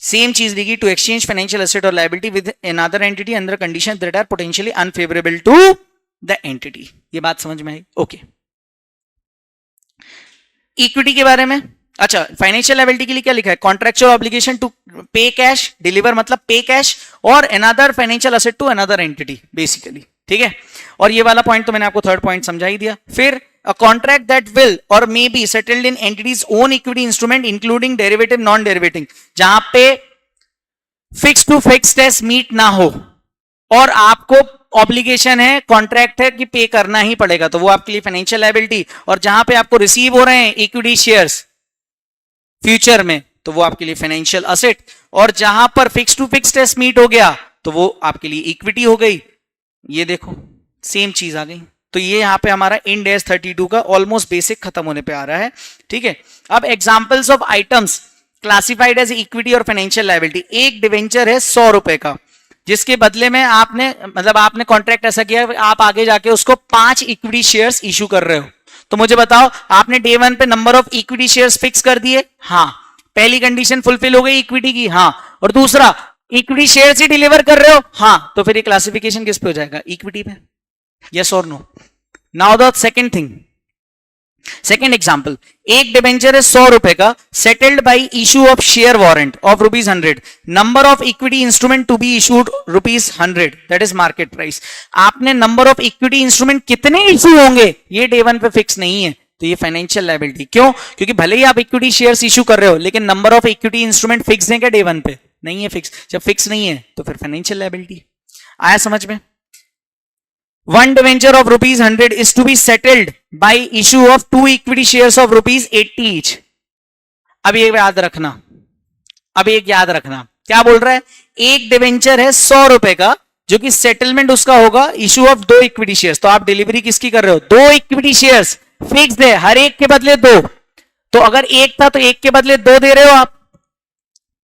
सेम चीज देगी, टू एक्सचेंज फाइनेंशियल एसेट और liability with another entity under condition that are potentially unfavourable to the entity. ये बात समझ में आई? ओके। इक्विटी के बारे में अच्छा, फाइनेंशियल लायबिलिटी के लिए क्या लिखा है? Contractual obligation to pay cash, deliver मतलब पे कैश, और another financial asset to another entity basically, ठीक है। और ये वाला पॉइंट तो मैंने आपको थर्ड पॉइंट समझा ही दिया। फिर a contract that will or may be settled in entity's own equity instrument including derivative non derivative, जहां पे fix to fix test meet ना हो और आपको ऑब्लिगेशन है, कॉन्ट्रैक्ट है कि पे करना ही पड़ेगा, तो वो आपके लिए फाइनेंशियल लायबिलिटी। और जहां पे आपको रिसीव हो रहे हैं इक्विटी शेयर्स फ्यूचर में, तो वो आपके लिए फाइनेंशियल असेट। और जहां पर fix to fix test meet हो गया तो वो आपके लिए इक्विटी हो गई। ये देखो सेम चीज आ गई। तो ये यहां पे हमारा इंड एस 32 का ऑलमोस्ट बेसिक खत्म होने पे आ रहा है, ठीक है। अब examples of items classified as equity और फाइनेंशियल लायबिलिटी। एक डिवेंचर है 100 रुपए का, जिसके बदले में आपने मतलब आपने कॉन्ट्रैक्ट ऐसा किया आप आगे जाके उसको 5 इक्विटी शेयर्स इशू कर रहे हो। तो मुझे बताओ, आपने डे 1 पे number of equity shares fix कर दिए? हाँ। पहली कंडीशन फुलफिल हो गई इक्विटी की? हाँ। और दूसरा, इक्विटी शेयर्स ही डिलीवर कर रहे हो? हाँ। तो फिर ये क्लासिफिकेशन किस पे हो जाएगा? इक्विटी पे। यस और no? Now the second thing, second example, एक डिबेंचर है 100 रुपए का, settled by issue of share warrant of ₹100, number of equity instrument to be issued ₹100, that is market price. आपने नंबर ऑफ इक्विटी इंस्ट्रूमेंट कितने इशू होंगे ये डे 1 पे फिक्स नहीं है, तो ये फाइनेंशियल लायबिलिटी। क्यों? क्योंकि भले ही आप इक्विटी शेयर्स इशू कर रहे हो, लेकिन number of equity instrument fix है क्या डे 1 पे? नहीं है फिक्स। जब फिक्स नहीं है तो फिर फाइनेंशियल लायबिलिटी। आया समझ में? One debenture of ₹100 is to be settled by issue of 2 equity shares of ₹80 each. अब ये याद रखना, अब एक याद रखना, क्या बोल रहा है? एक डिवेंचर है 100 रुपए का, जो कि सेटलमेंट उसका होगा इशू ऑफ 2 इक्विटी शेयर्स। तो आप डिलीवरी किसकी कर रहे हो? 2 इक्विटी शेयर्स फिक्स है, हर एक के बदले 2। तो अगर एक था तो एक के बदले 2 दे रहे हो आप।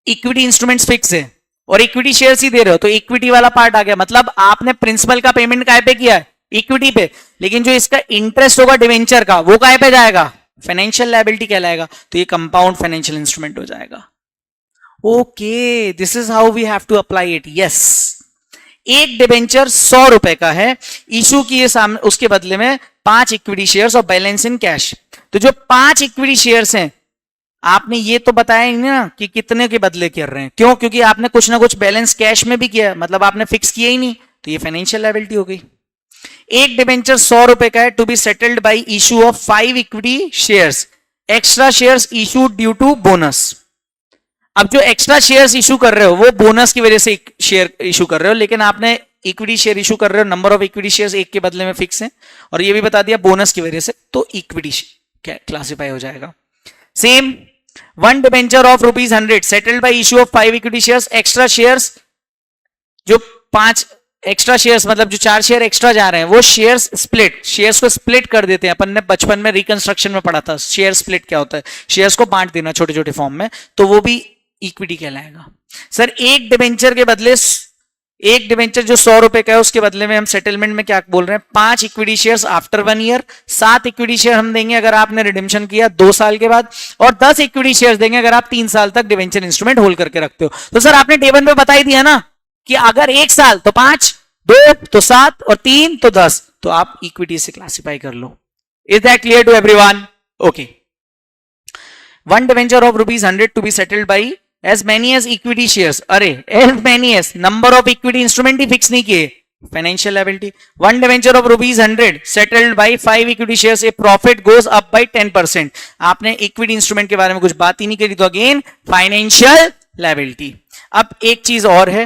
इक्विटी इंस्ट्रूमेंट्स फिक्स है और इक्विटी शेयर्स ही दे रहे हो, तो इक्विटी वाला पार्ट आ गया। मतलब आपने प्रिंसिपल का पेमेंट काय पे किया है? इक्विटी पे, लेकिन जो इसका इंटरेस्ट होगा डिवेंचर का वो काय पे जाएगा? फाइनेंशियल लायबिलिटी कहलाएगा। तो ये कंपाउंड फाइनेंशियल इंस्ट्रूमेंट हो जाएगा। Okay, this is how we have to apply it. Yes, एक डिवेंचर 100 रुपए का है, इशू किए सामने, उसके बदले में 5 इक्विटी शेयर्स और बैलेंस इन कैश। तो जो 5 इक्विटी शेयर्स हैं, आपने ये तो बताया ही ना कि कितने के बदले कर रहे हैं। क्यों? क्योंकि आपने कुछ ना कुछ बैलेंस कैश में भी किया, मतलब आपने फिक्स किया ही नहीं, तो ये फाइनेंशियल लायबिलिटी हो गई। एक डिबेंचर 100 रुपए का है, to be settled by issue of 5 equity shares, extra shares issue due to bonus. अब जो एक्स्ट्रा शेयर्स इशू कर रहे हो वो बोनस की वजह से शेयर इशू कर रहे हो, लेकिन आपने इक्विटी शेयर इशू कर रहे हो, नंबर ऑफ इक्विटी शेयर्स एक के बदले में फिक्स है, और ये भी बता दिया बोनस की वजह से, तो इक्विटी क्लासिफाई हो जाएगा। Same, one debenture of ₹100 settled by issue of 5 equity shares, extra shares, जो 5 एक्स्ट्रा शेयर्स मतलब जो 4 शेयर एक्स्ट्रा जा रहे हैं वो शेयर्स स्प्लिट, शेयर्स को स्प्लिट कर देते हैं। अपन ने बचपन में रिकंस्ट्रक्शन में पढ़ा था शेयर स्प्लिट क्या होता है, शेयर्स को बांट देना छोटे छोटे फॉर्म में, तो वो भी इक्विटी कहलाएगा। सर एक डिबेंचर के बदले, एक डिबेंचर जो 100 रुपए का है उसके बदले में हम सेटलमेंट में क्या बोल रहे हैं? 5 equity shares after 1 year, 7 equity share हम देंगे अगर आपने रिडेम्पशन किया 2 साल के बाद, और 10 इक्विटी शेयर्स देंगे अगर आप 3 साल तक डिबेंचर इंस्ट्रूमेंट होल्ड करके रखते हो। तो सर आपने टेबल पे बता ही दिया ना कि अगर 1 साल तो 5, 2 तो 7 और 3 तो 10, तो आप इक्विटी से क्लासिफाई कर लो। Is that clear to everyone? Okay. One debenture of ₹100 to be settled by as many as equity shares, अरे as many as number of equity instrument ही फिक्स नहीं किए, financial liability. One debenture of ₹100 settled by 5 equity shares, a profit goes up by 10%। आपने इक्विटी इंस्ट्रूमेंट के बारे में कुछ बात ही नहीं करी, तो अगेन फाइनेंशियल लायबिलिटी। अब एक चीज और है,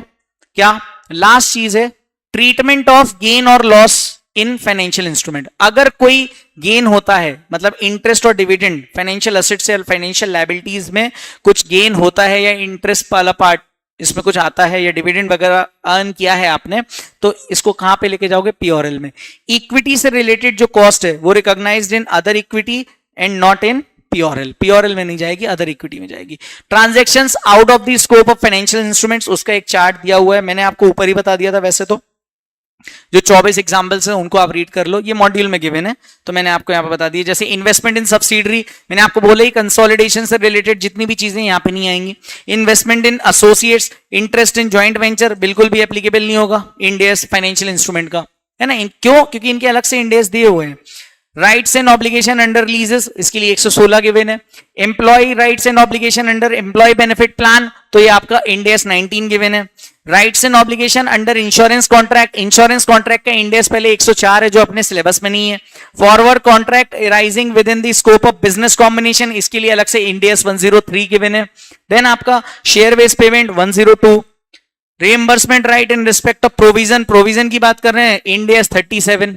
क्या? लास्ट चीज है ट्रीटमेंट ऑफ गेन और लॉस इन फाइनेंशियल इंस्ट्रूमेंट। अगर कोई गेन होता है, मतलब इंटरेस्ट और डिविडेंड, फाइनेंशियल एसेट से फाइनेंशियल लायबिलिटीज में कुछ गेन होता है, या इंटरेस्ट वाला पार्ट इसमें कुछ आता है, या डिविडेंड वगैरह अर्न किया है आपने, तो इसको कहां पे लेके जाओगे? पीओरएल में। इक्विटी से रिलेटेड जो कॉस्ट है वो recognized in other equity and not in P or L. P or L में नहीं जाएगी, अदर इक्विटी में जाएगी। Transactions out of the scope of financial instruments, उसका एक चार्ट दिया हुआ है, मैंने आपको ऊपर ही बता दिया था। वैसे तो जो 24 एग्जांपल्स हैं उनको आप रीड कर लो, ये मॉड्यूल में गिवन है, तो मैंने आपको यहां पे बता दिया। जैसे इन्वेस्टमेंट इन सब्सिडरी, मैंने आपको बोला ही कंसोलिडेशन से रिलेटेड जितनी भी चीजें यहां पे नहीं आएंगी। Investment in associates, interest in joint venture बिल्कुल भी एप्लीकेबल नहीं होगा इंड एस फाइनेंशियल इंस्ट्रूमेंट का, है ना। क्यों? क्योंकि इनके अलग से इंड एस दिए हुए हैं। Rights and obligation under leases, इसके लिए 116 गिवन है। Employ rights and obligation under employ benefit plan, तो ये आपका इंड एस 19 गिवन है। Rights and obligation under insurance contract, insurance contract का इंड एस पहले 104 है जो अपने सिलेबस में नहीं है। Forward contract rising with in the scope of business combination, इसके लिए अलग से इंड एस 103 गिवन है। देन आपका share based payment 102, reimbursement right in respect of provision, provision की बात कर रहे हैं, end AS 37।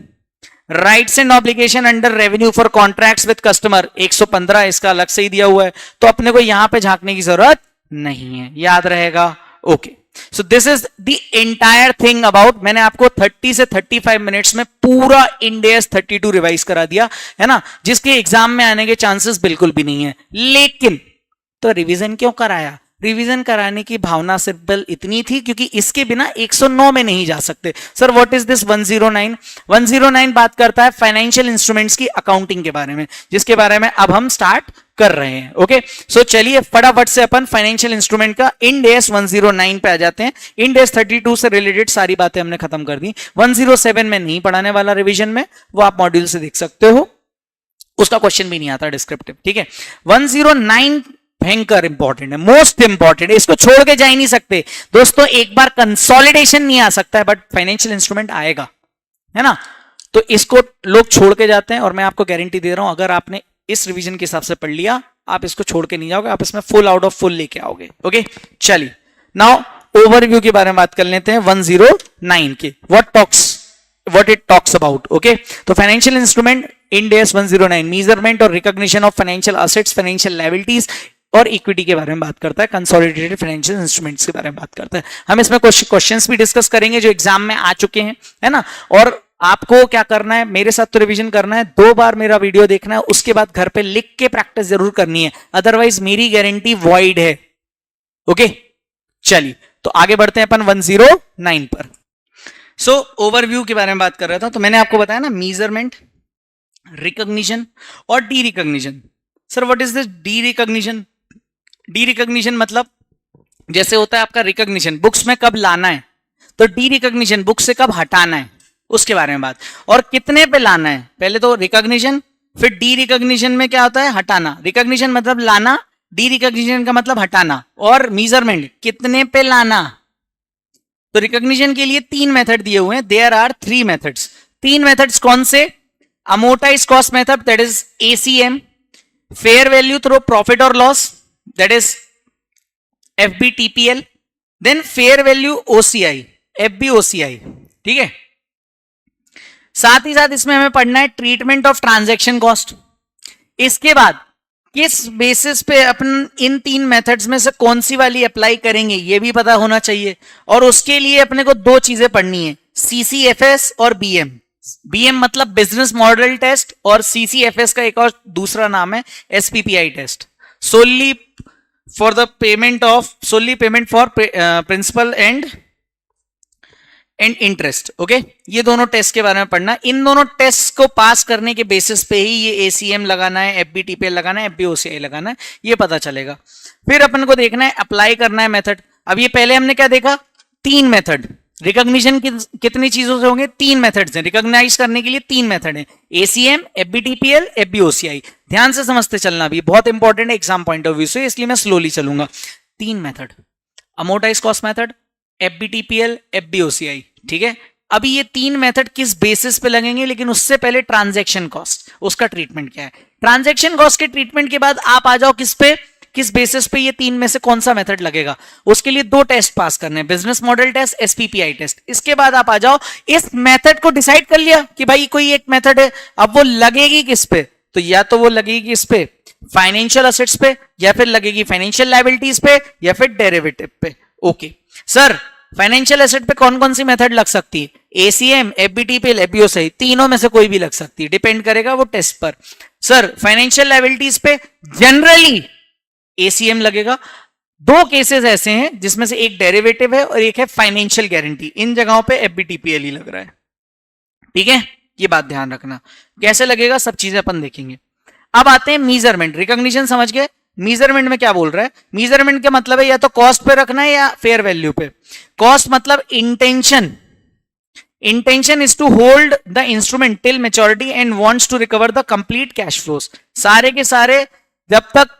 Rights and obligation under revenue for contracts with customer 115, इसका अलग से ही दिया हुआ है, तो अपने को यहां पे झांकने की जरूरत नहीं है, याद रहेगा। Okay, so this is the entire thing about, मैंने आपको 30 से 35 मिनट्स में पूरा इंड एस 32 रिवाइज करा दिया है ना, जिसके एग्जाम में आने के चांसेस बिल्कुल भी नहीं है। लेकिन तो रिवीजन क्यों कराया? रिवीजन कराने की भावना सिर्फ इतनी थी क्योंकि इसके बिना 109 में नहीं जा सकते। Sir what is this 109? 109 बात करता है फाइनेंशियल इंस्ट्रूमेंट्स की अकाउंटिंग के बारे में, जिसके बारे में अब हम स्टार्ट कर रहे हैं। ओके, सो चलिए फटाफट से अपन फाइनेंशियल इंस्ट्रूमेंट का इंड एस 109 पे आ जाते हैं। इंड एस 32 से रिलेटेड सारी बातें हमने खत्म कर दी। 107 में नहीं पढ़ाने वाला रिवीजन में, वो आप मॉड्यूल से देख सकते हो, उसका क्वेश्चन भी नहीं आता डिस्क्रिप्टिव। ठीक है, 109 भयंकर इंपॉर्टेंट है, मोस्ट इंपॉर्टेंट है, इसको छोड़ के जा ही नहीं सकते दोस्तों। एक बार कंसोलिडेशन नहीं आ सकता है बट फाइनेंशियल इंस्ट्रूमेंट आएगा, है ना, तो इसको लोग छोड़ के जाते हैं। और मैं आपको गारंटी दे रहा हूं, अगर आपने इस रिवीजन के हिसाब से पढ़ लिया, आप इसको छोड़ के नहीं जाओगे, आप इसमें फुल आउट ऑफ फुल लेके आओगे। ओके, चलिए नाउ ओवरव्यू के बारे में बात कर लेते हैं 109 के, what it talks about। Okay, तो financial instrument Ind AS 109 measurement और recognition of financial assets, financial liabilities और इक्विटी के बारे में बात करता है, कंसोलिडेटेड फाइनेंशियल इंस्ट्रूमेंट्स के बारे में बात करता है। हम इसमें क्वेश्चंस भी डिस्कस करेंगे जो एग्जाम में आ चुके हैं, है ना। और आपको क्या करना है, मेरे साथ तो रिवीजन करना है, 2 बार मेरा वीडियो देखना है, उसके बाद घर पे लिख के प्रैक्टिस जरूर करनी है, अदरवाइज मेरी गारंटी वॉइड है। ओके, चलिए तो आगे बढ़ते हैं अपन 109 पर। सो ओवरव्यू के बारे में बात कर रहा था, तो मैंने आपको बताया ना मेजरमेंट, रिकॉग्निशन और D recognition. Sir what is this D recognition? D recognition मतलब जैसे होता है आपका रिकॉग्निशन बुक्स में कब लाना है, तो डी रिकॉग्निशन बुक से कब हटाना है, उसके बारे में बात। और कितने पे लाना है, पहले तो रिकॉग्निशन, फिर डी रिकॉग्निशन में क्या होता है, हटाना। रिकॉग्निशन मतलब लाना, डी रिकॉग्निशन का मतलब हटाना, और मेजरमेंट कितने पे लाना। तो रिकॉग्निशन के लिए 3 मेथड दिए हुए हैं, देयर आर 3 मेथड्स। 3 मेथड्स कौन से? Amortise cost method, that is ACM, fair value through profit और loss, that is FBTPL, then fair value OCI, FBOCI। ठीक है, साथ ही साथ इसमें हमें पढ़ना है ट्रीटमेंट ऑफ ट्रांजैक्शन कॉस्ट। इसके बाद किस बेसिस पे अपन इन 3 मेथड्स में से कौन सी वाली अप्लाई करेंगे ये भी पता होना चाहिए। और उसके लिए अपने को 2 चीजें पढ़नी है, CCFS और BM। BM मतलब बिजनेस मॉडल टेस्ट, और CCFS का एक और दूसरा नाम है SPPI test, solely for the payment of, solely payment for principal and interest. Okay, ये दोनों टेस्ट के बारे में पढ़ना। इन दोनों टेस्ट को पास करने के बेसिस पे ही ये ACM लगाना है, FBTPL लगाना है, FBOCI लगाना है, ये पता चलेगा। फिर अपन को देखना है, अप्लाई करना है मेथड। अब ये पहले हमने क्या देखा, 3 मेथड। रिकॉग्निशन कितनी चीजों से होंगे, 3 मेथड्स हैं, रिकॉग्नाइज करने के लिए 3 मेथड हैं, ACM, FBTPL, FBOCI। ध्यान से समझते चलना, भी बहुत इंपॉर्टेंट है एग्जाम पॉइंट ऑफ व्यू से, इसलिए मैं स्लोली चलूंगा। 3 method, amortise cost method, FBTPL, FBOCI। ठीक है, अभी ये 3 मेथड किस बेसिस पे लगेंगे, लेकिन उससे पहले ट्रांजैक्शन कॉस्ट, उसका ट्रीटमेंट क्या है। ट्रांजैक्शन कॉस्ट के ट्रीटमेंट के बाद आप आ जाओ किस पे, किस बेसिस पे ये 3 में से कौन सा मेथड लगेगा। उसके लिए 2 टेस्ट पास करने हैं, business model test, SPPI test. इसके बाद आप आ जाओ, इस मेथड को डिसाइड कर लिया कि भाई कोई एक मेथड है, अब वो लगेगी किस पे, तो या तो वो लगेगी इस पे फाइनेंशियल असेट्स पे, या फिर लगेगी फाइनेंशियल लायबिलिटीज पे, या फिर डेरिवेटिव पे। ओके सर, फाइनेंशियल एसेट पे कौन कौन सी मेथड लग सकती है, ACM, FBTPL, FBOCI, तीनों में से कोई भी लग सकती है, डिपेंड करेगा वो टेस्ट पर। सर फाइनेंशियल लायबिलिटीज पे जनरली ACM लगेगा। 2 केसेस ऐसे हैं जिसमें से एक डेरिवेटिव है और एक है फाइनेंशियल गारंटी, इन जगहों पे FBTPL ही लग रहा है। ठीक है, ये बात ध्यान रखना, कैसे लगेगा सब चीजें अपन देखेंगे। अब आते हैं मेजरमेंट। रिकॉग्निशन समझ गए, मेजरमेंट में क्या बोल रहा है, मेजरमेंट का मतलब है या तो कॉस्ट पे रखना है या फेयर वैल्यू पे। कॉस्ट मतलब intention, intention is to hold the instrument till maturity and wants to recover the complete cash flows. सारे के सारे जब तक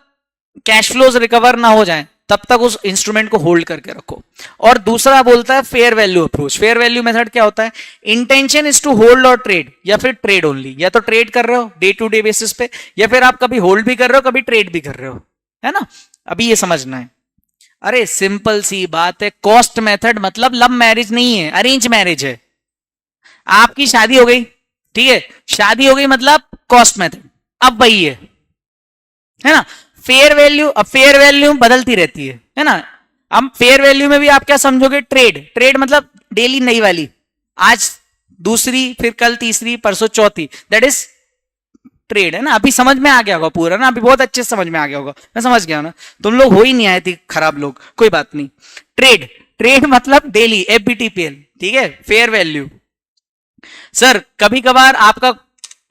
कैश फ्लोज रिकवर ना हो जाए तब तक उस इंस्ट्रूमेंट को होल्ड करके रखो। और दूसरा बोलता है fair value approach. Fair value method क्या होता है? इंटेंशन इज टू होल्ड और ट्रेड, या फिर ट्रेड ओनली। या तो ट्रेड कर रहे हो डे टू डे बेसिस पे, या फिर आप कभी होल्ड भी कर रहे हो कभी ट्रेड भी कर रहे हो, है ना। अभी ये समझना है। अरे सिंपल सी बात है, कॉस्ट मेथड मतलब लव मैरिज नहीं है, अरेंज मैरिज है। आपकी शादी हो गई, ठीक है, शादी हो गई मतलब कॉस्ट मेथड अब वही है ना। फेयर वैल्यू, अब फेयर वैल्यू बदलती रहती है ना। अब फेयर वैल्यू में भी आप क्या समझोगे? ट्रेड। ट्रेड मतलब डेली नई वाली, आज दूसरी, फिर कल तीसरी, परसों चौथी, दैट इज ट्रेड, है ना। अभी समझ में आ गया होगा पूरा ना, अभी बहुत अच्छे से समझ में आ गया होगा, मैं समझ गया ना। तुम लोग हो ही नहीं आए थे खराब लोग, कोई बात नहीं। ट्रेड, ट्रेड मतलब डेली, एफबीटीपीएल, ठीक है। फेयर वैल्यू सर कभी कभार आपका,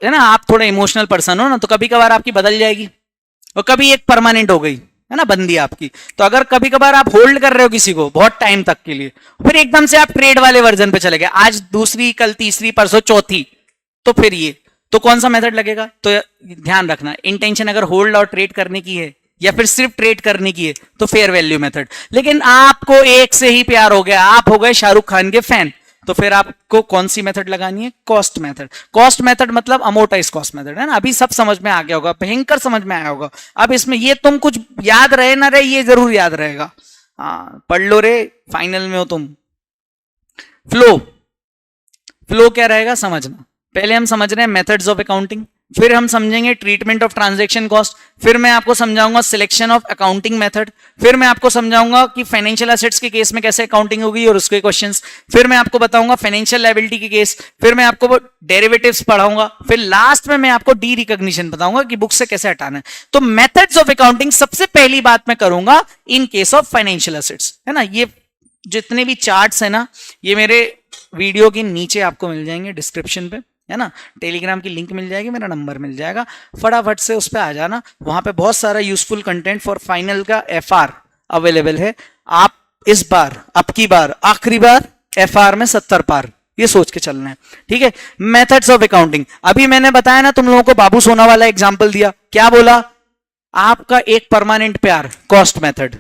है ना, आप थोड़ा इमोशनल पर्सन हो ना, तो कभी कभार आपकी बदल जाएगी और कभी एक परमानेंट हो गई, है ना, बंदी आपकी। तो अगर कभी कभार आप होल्ड कर रहे हो किसी को बहुत टाइम तक के लिए, फिर एकदम से आप ट्रेड वाले वर्जन पे चले गए, आज दूसरी, कल तीसरी, परसों चौथी, तो फिर ये तो कौन सा मेथड लगेगा? तो ध्यान रखना, इंटेंशन अगर होल्ड और ट्रेड करने की है या फिर सिर्फ ट्रेड करने की है तो फेयर वैल्यू मेथड। लेकिन आपको एक से ही प्यार हो गया, आप हो गए शाहरुख खान के फैन, तो फिर आपको कौन सी मेथड लगानी है? Cost method. कॉस्ट मेथड मतलब अमोर्टाइज कॉस्ट मेथड, है ना। अभी सब समझ में आ गया होगा, भयंकर समझ में आया होगा। अब इसमें ये तुम कुछ याद रहे ना रहे, ये जरूर याद रहेगा। हाँ पढ़ लो रे, फाइनल में हो तुम। फ्लो, फ्लो क्या रहेगा समझना। पहले हम समझ रहे हैं मेथड्स ऑफ अकाउंटिंग, फिर हम समझेंगे ट्रीटमेंट ऑफ ट्रांजैक्शन कॉस्ट, फिर मैं आपको समझाऊंगा सिलेक्शन ऑफ अकाउंटिंग मेथड, फिर मैं आपको समझाऊंगा कि फाइनेंशियल एसेट्स के केस में कैसे अकाउंटिंग होगी और उसके क्वेश्चंस, फिर मैं आपको बताऊंगा फाइनेंशियल लायबिलिटी के केस, फिर मैं आपको डेरिवेटिव्स पढ़ाऊंगा, फिर लास्ट में मैं आपको डी रिकॉग्निशन बताऊंगा कि बुक से कैसे हटाना है। तो मेथड्स ऑफ अकाउंटिंग सबसे पहली बात मैं करूंगा इन केस ऑफ फाइनेंशियल एसेट्स, है ना। ये जितने भी चार्ट्स है ना, ये मेरे वीडियो के नीचे आपको मिल जाएंगे डिस्क्रिप्शन पे, है ना। टेलीग्राम की लिंक मिल जाएगी, मेरा नंबर मिल जाएगा, फटाफट से उस पर आ जाना। वहां पे बहुत सारा यूजफुल कंटेंट फॉर फाइनल का एफआर अवेलेबल है। आप इस बार, अब की बार, आखिरी बार एफआर में 70 पार, ये सोच के चलना है, ठीक है। मेथड्स ऑफ अकाउंटिंग, अभी मैंने बताया ना तुम लोगों को, बाबू सोना वाला एग्जाम्पल दिया, क्या बोला? आपका एक परमानेंट प्यार कॉस्ट मेथड,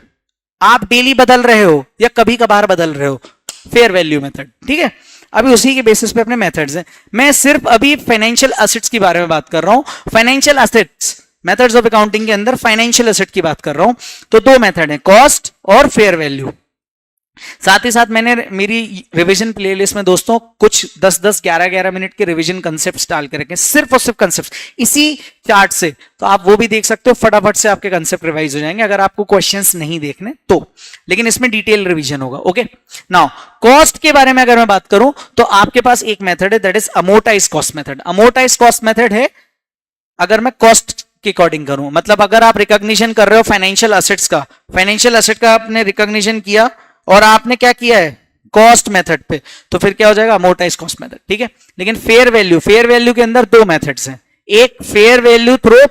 आप डेली बदल रहे हो या कभी कभार बदल रहे हो, फेयर वैल्यू मेथड, ठीक है। अभी उसी के बेसिस पे अपने मेथड्स हैं। मैं सिर्फ अभी फाइनेंशियल एसेट्स के बारे में बात कर रहा हूं। Financial assets methods of accounting के अंदर फाइनेंशियल एसेट की बात कर रहा हूं। तो दो मेथड है, कॉस्ट और फेयर वैल्यू। साथ ही साथ मैंने मेरी रिवीजन प्लेलिस्ट में दोस्तों कुछ 10-10, 11-11 मिनट के रिवीजन कंसेप्ट्स डाल के रखे, सिर्फ और सिर्फ कंसेप्ट इसी चार्ट से, तो आप वो भी देख सकते हो, फटाफट से आपके कंसेप्ट रिवाइज हो जाएंगे अगर आपको क्वेश्चंस नहीं देखने तो। लेकिन इसमें डिटेल रिवीजन होगा, ओके। नाउ कॉस्ट के बारे में अगर मैं बात करूं तो आपके पास एक मेथड है, that is amortise cost method. Amortise cost method है अगर मैं कॉस्ट के अकॉर्डिंग करूं, मतलब अगर आप रिकॉग्निशन कर रहे हो फाइनेंशियल एसेट्स का, फाइनेंशियल एसेट का आपने रिकॉग्निशन किया और आपने क्या किया है? कॉस्ट मेथड पे, तो फिर क्या हो जाएगा? अमोर्टाइज कॉस्ट मेथड, ठीक है। लेकिन फेयर वैल्यू, फेयर वैल्यू के अंदर दो मेथड्स हैं, एक फेयर वैल्यू थ्रू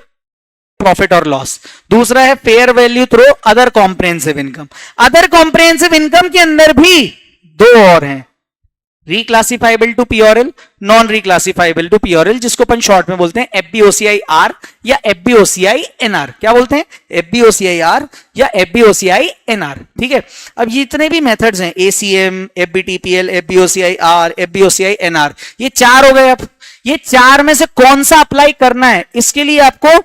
प्रॉफिट और लॉस, दूसरा है fair value through other comprehensive income. Other comprehensive income के अंदर भी दो और हैं, रिक्लासिफाइबल टू पीओरएल, नॉन रिक्लासिफाइबल टू पीओरएल, जिसको अपन शॉर्ट में बोलते हैं एफबीओसीआई आर या एफबीओसीआई एनआर। क्या बोलते हैं? एफबीओसीआई आर या एफबीओसीआई एनआर, ठीक है। अब ये इतने भी मेथड्स हैं, एसीएम, एफबीटीपीएल, एफबीओसीआई आर, एफबीओसीआई एनआर, ये चार हो गए। अब ये चार में से कौन सा अप्लाई करना है, इसके लिए आपको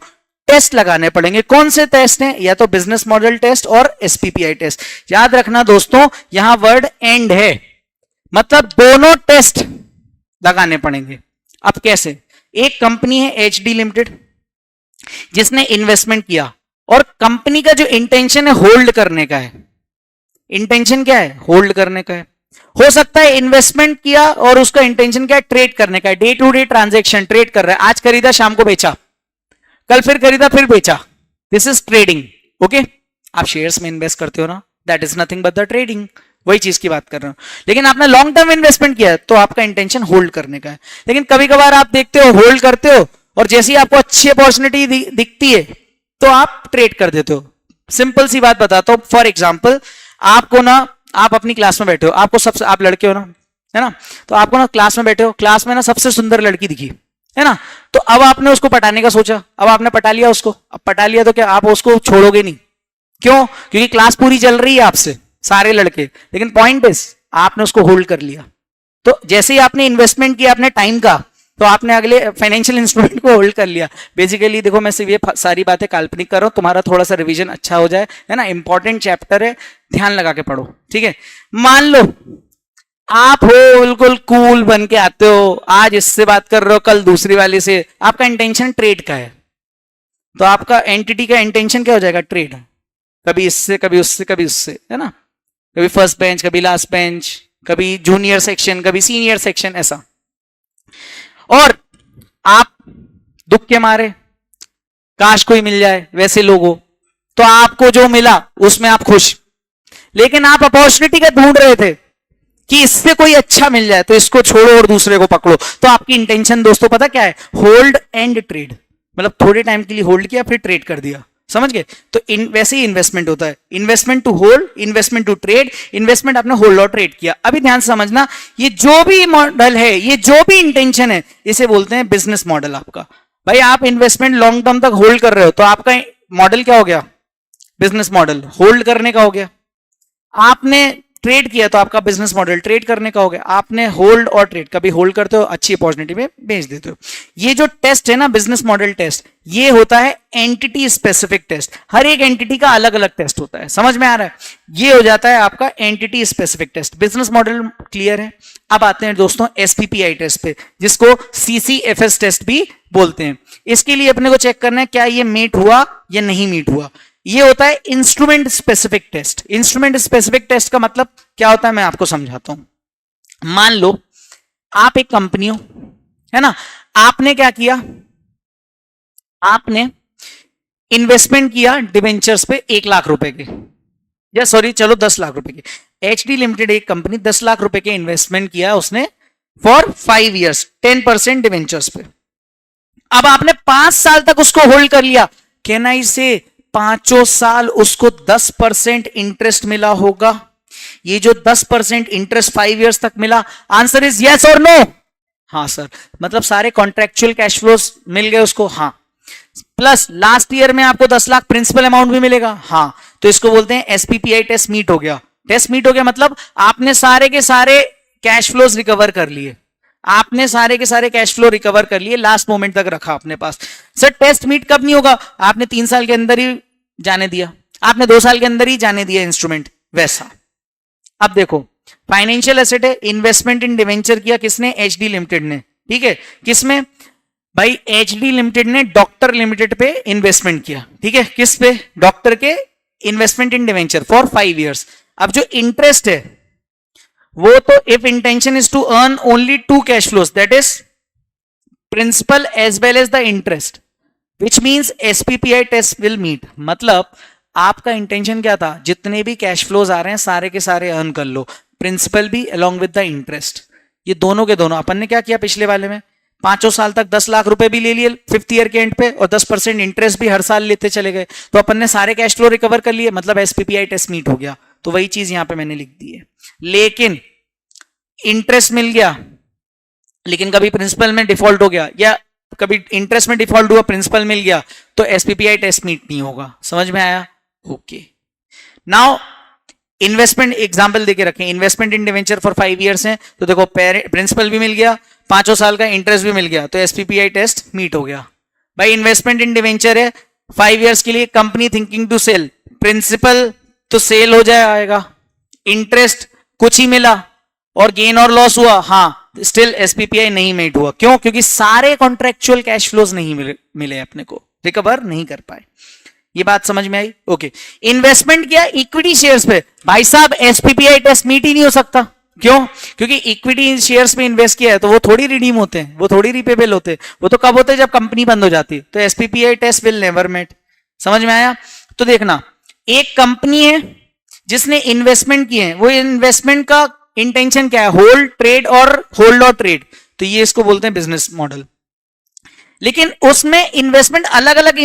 टेस्ट लगाने पड़ेंगे। कौन से टेस्ट हैं? या तो बिजनेस मॉडल टेस्ट और एसपीपीआई टेस्ट। याद रखना दोस्तों, यहां वर्ड एंड है, मतलब दोनों टेस्ट लगाने पड़ेंगे। अब कैसे? एक कंपनी है एचडी लिमिटेड जिसने इन्वेस्टमेंट किया और कंपनी का जो इंटेंशन है होल्ड करने का है। इंटेंशन क्या है? होल्ड करने का है। हो सकता है इन्वेस्टमेंट किया और उसका इंटेंशन क्या है? ट्रेड करने का है, day to day transaction, trade कर रहा है, आज खरीदा शाम को बेचा, कल फिर खरीदा फिर बेचा, दिस इज ट्रेडिंग, ओके। आप शेयर्स में इन्वेस्ट करते हो ना, that is nothing but the trading, वही चीज की बात कर रहा हूं। लेकिन आपने लॉन्ग टर्म इन्वेस्टमेंट किया है तो आपका इंटेंशन होल्ड करने का है। लेकिन कभी कभार आप देखते हो होल्ड करते हो और जैसे ही आपको अच्छी अपॉर्चुनिटी दिखती है तो आप ट्रेड कर देते हो। सिंपल सी बात बताता हूं, फॉर एग्जाम्पल आपको ना, आप अपनी क्लास में बैठे हो, आपको सबसे, आप लड़के हो ना, है ना। तो आपको ना क्लास में बैठे हो, क्लास में ना सबसे सुंदर लड़की दिखी, है ना, तो अब आपने उसको पटाने का सोचा, अब आपने पटा लिया उसको, अब पटा लिया तो क्या आप उसको छोड़ोगे नहीं, क्यों, क्योंकि क्लास पूरी चल रही है आपसे सारे लड़के, लेकिन पॉइंट इज आपने उसको होल्ड कर लिया। तो जैसे ही आपने इन्वेस्टमेंट किया अपने टाइम का, तो आपने अगले फाइनेंशियल इंस्ट्रूमेंट को होल्ड कर लिया। बेसिकली देखो मैं सिर्फ ये सारी बातें काल्पनिक कर रहा हूं, तुम्हारा थोड़ा सा रिवीजन अच्छा हो जाए, है ना, इंपॉर्टेंट चैप्टर है, ध्यान लगा के पढ़ो, ठीक है। मान लो आप हो बिल्कुल कूल बन के आते हो, आज इससे बात कर रहे हो, कल दूसरी वाली से, आपका इंटेंशन ट्रेड का है, तो आपका एंटिटी का इंटेंशन क्या हो जाएगा, ट्रेड, कभी इससे कभी उससे कभी उससे, है ना, कभी फर्स्ट बेंच कभी लास्ट बेंच, कभी जूनियर सेक्शन कभी सीनियर सेक्शन, ऐसा। और आप दुख के मारे काश कोई मिल जाए वैसे लोगों, तो आपको जो मिला उसमें आप खुश, लेकिन आप अपॉर्चुनिटी का ढूंढ रहे थे कि इससे कोई अच्छा मिल जाए, तो इसको छोड़ो और दूसरे को पकड़ो। तो आपकी इंटेंशन दोस्तों पता क्या है, होल्ड एंड ट्रेड, मतलब थोड़े टाइम के लिए होल्ड किया फिर ट्रेड कर दिया, समझ गए। तो वैसे ही इन्वेस्टमेंट होता है, investment to hold, investment to trade, investment आपने होल्ड और ट्रेड किया। अभी ध्यान से समझना, ये जो भी मॉडल है, ये जो भी इंटेंशन है, इसे बोलते हैं बिजनेस मॉडल आपका। भाई आप इन्वेस्टमेंट लॉन्ग टर्म तक होल्ड कर रहे हो, तो आपका मॉडल क्या हो गया, बिजनेस मॉडल होल्ड करने का हो गया। आपने ट्रेड किया तो आपका बिजनेस मॉडल ट्रेड करने का हो गया। आपने होल्ड और ट्रेड, कभी होल्ड करते हो अच्छी अपॉर्चुनिटी में बेच देते हो। ये जो टेस्ट है ना, बिजनेस मॉडल टेस्ट, ये होता है एंटिटी स्पेसिफिक टेस्ट। हर एक एंटिटी का अलग अलग टेस्ट होता है, समझ में आ रहा है, ये हो जाता है आपका entity specific test. Business model clear है। अब आते हैं दोस्तों एसपीपीआई टेस्ट पे, जिसको सीसीएफएस टेस्ट भी बोलते हैं। इसके लिए अपने को चेक करना है क्या ये मीट हुआ या नहीं मीट हुआ। ये होता है instrument specific test. Instrument specific test का मतलब क्या होता है मैं आपको समझाता हूं। मान लो आप एक कंपनी हो, है ना, आपने क्या किया, आपने इन्वेस्टमेंट किया डिवेंचर्स पे 1 लाख रुपए के, या सॉरी चलो 10 लाख रुपए के। एचडी लिमिटेड एक कंपनी 10 लाख रुपए के इन्वेस्टमेंट किया उसने फॉर 5 ईयर्स 10% डिवेंचर्स पे। अब आपने 5 साल तक उसको होल्ड कर लिया, कैन आई से 5 साल उसको 10% इंटरेस्ट मिला होगा। ये जो 10% इंटरेस्ट 5 इयर्स तक मिला, आंसर इज यस और नो। हाँ सर, मतलब सारे कॉन्ट्रेक्चुअल कैश फ्लोस मिल गए उसको, हाँ, प्लस लास्ट ईयर में आपको 10 लाख प्रिंसिपल अमाउंट भी मिलेगा, हाँ। तो इसको बोलते हैं एसपीपीआई टेस्ट मीट हो गया। टेस्ट मीट हो गया मतलब आपने सारे के सारे कैश फ्लोस रिकवर कर लिए, आपने सारे के सारे कैश फ्लो रिकवर कर लिए, लास्ट मोमेंट तक रखा अपने पास। सर टेस्ट मीट कब नहीं होगा, आपने 3 साल के अंदर ही जाने दिया, आपने 2 साल के अंदर ही जाने दिया इंस्ट्रूमेंट, वैसा। अब देखो फाइनेंशियल एसेट है, इन्वेस्टमेंट इन डिवेंचर किया किसने, एचडी लिमिटेड ने, ठीक है। किसमें भाई, एचडी लिमिटेड ने डॉक्टर लिमिटेड पे इन्वेस्टमेंट किया, ठीक है। किस पे, डॉक्टर के investment in debenture for 5 years. अब जो इंटरेस्ट है वो तो if intention is to earn only 2 cash flows, that is principal as well as the interest, which means SPPI test will meet. मतलब आपका इंटेंशन क्या था, जितने भी कैश फ्लोज आ रहे हैं सारे के सारे अर्न कर लो, प्रिंसिपल भी अलॉन्ग विद द इंटरेस्ट। ये दोनों के दोनों अपन ने क्या किया पिछले वाले में, 5 साल तक 10 लाख रुपए भी ले लिए 5th ईयर के एंड पे, और 10% इंटरेस्ट भी हर साल लेते चले गए, तो अपन ने सारे कैश फ्लो रिकवर कर लिए, मतलब एसपीपीआई टेस्ट मीट हो गया। तो वही चीज यहां पे मैंने लिख दी है। लेकिन इंटरेस्ट मिल गया, लेकिन कभी प्रिंसिपल में डिफॉल्ट हो गया, या कभी इंटरेस्ट में डिफॉल्ट हुआ प्रिंसिपल मिल गया, तो एसपीपीआई टेस्ट मीट नहीं होगा। समझ में आया, ओके। नाउ इन्वेस्टमेंट एग्जांपल देके रखें, investment in debenture for 5 years है, तो देखो प्रिंसिपल भी मिल गया, 5 साल का इंटरेस्ट भी मिल गया, तो एसपीपीआई टेस्ट मीट हो गया। भाई इन्वेस्टमेंट इन डिवेंचर है 5 इयर्स के लिए, company thinking to sell, principal तो सेल हो जाएगा, इंटरेस्ट कुछ ही मिला और गेन और लॉस हुआ, हाँ, स्टिल एसपीपीआई नहीं मीट हुआ। क्यों, क्योंकि सारे कॉन्ट्रेक्चुअल कैश फ्लोज नहीं मिले अपने को, रिकवर नहीं कर पाए। ये बात समझ में आई, ओके। इन्वेस्टमेंट किया इक्विटी शेयर्स पे, भाई साहब एसपीपीआई टेस्ट मीट ही नहीं हो सकता। क्यों, क्योंकि इक्विटी शेयर्स पे इन्वेस्ट किया है तो वो थोड़ी रिडीम होते हैं, वो थोड़ी रिपेबल होते हैं, वो तो कब होते हैं जब कंपनी बंद हो जाती है। तो SPPI test will never met. समझ में आया। तो देखना, एक कंपनी है जिसने इन्वेस्टमेंट किए हैं, वो इन्वेस्टमेंट का इंटेंशन क्या है, होल्ड ट्रेड और होल्ड और ट्रेड, तो ये इसको बोलते हैं बिजनेस मॉडल। लेकिन उसमें इन्वेस्टमेंट अलग अलग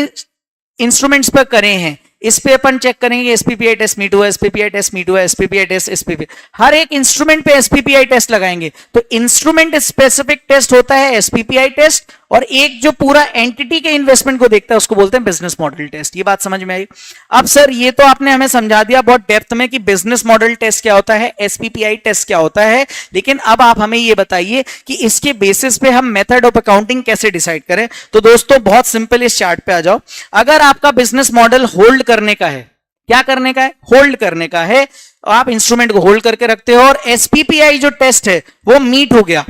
इंस्ट्रूमेंट्स पर करे हैं, इस पे अपन चेक करेंगे एसपीपीआई टेस्ट मीट हुआ, एसपीपीआई टेस्ट मीट हुआ, एसपीपीआई टेस्ट, एसपीपी, हर एक इंस्ट्रूमेंट पे एसपीपीआई टेस्ट लगाएंगे। तो इंस्ट्रूमेंट स्पेसिफिक टेस्ट होता है एसपीपीआई टेस्ट, और एक जो पूरा एंटिटी के इन्वेस्टमेंट को देखता है उसको बोलते हैं बिजनेस मॉडल टेस्ट। ये बात समझ में आई? अब सर ये तो आपने हमें समझा दिया बहुत डेप्थ में कि बिजनेस मॉडल टेस्ट क्या होता है, एसपीपीआई टेस्ट क्या होता है, लेकिन अब आप हमें ये बताइए कि इसके बेसिस पे हम मेथड ऑफ अकाउंटिंग कैसे डिसाइड करें। तो दोस्तों बहुत सिंपल, इस चार्ट पे आ जाओ। अगर आपका बिजनेस मॉडल होल्ड करने का है, क्या करने का है? होल्ड करने का है। आप इंस्ट्रूमेंट को होल्ड करके रखते हो और एसपीपीआई जो टेस्ट है वो मीट हो गया,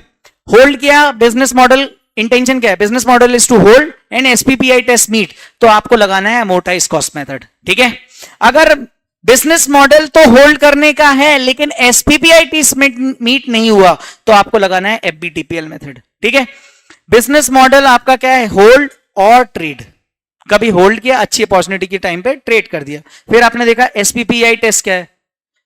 होल्ड किया बिजनेस मॉडल। इंटेंशन क्या है? Business model is to hold and SPPI test meet, तो आपको लगाना है अमोर्टाइज कॉस्ट मेथड। ठीक है, अगर बिजनेस मॉडल तो होल्ड करने का है लेकिन एसपीपीआई टेस्ट मीट नहीं हुआ तो आपको लगाना है एफबीटीपीएल मेथड। ठीक है, बिजनेस मॉडल आपका क्या है? होल्ड और ट्रेड। कभी होल्ड किया, अच्छी अपॉर्चुनिटी के टाइम पे ट्रेड कर दिया, फिर आपने देखा एसपीपीआई टेस्ट क्या है,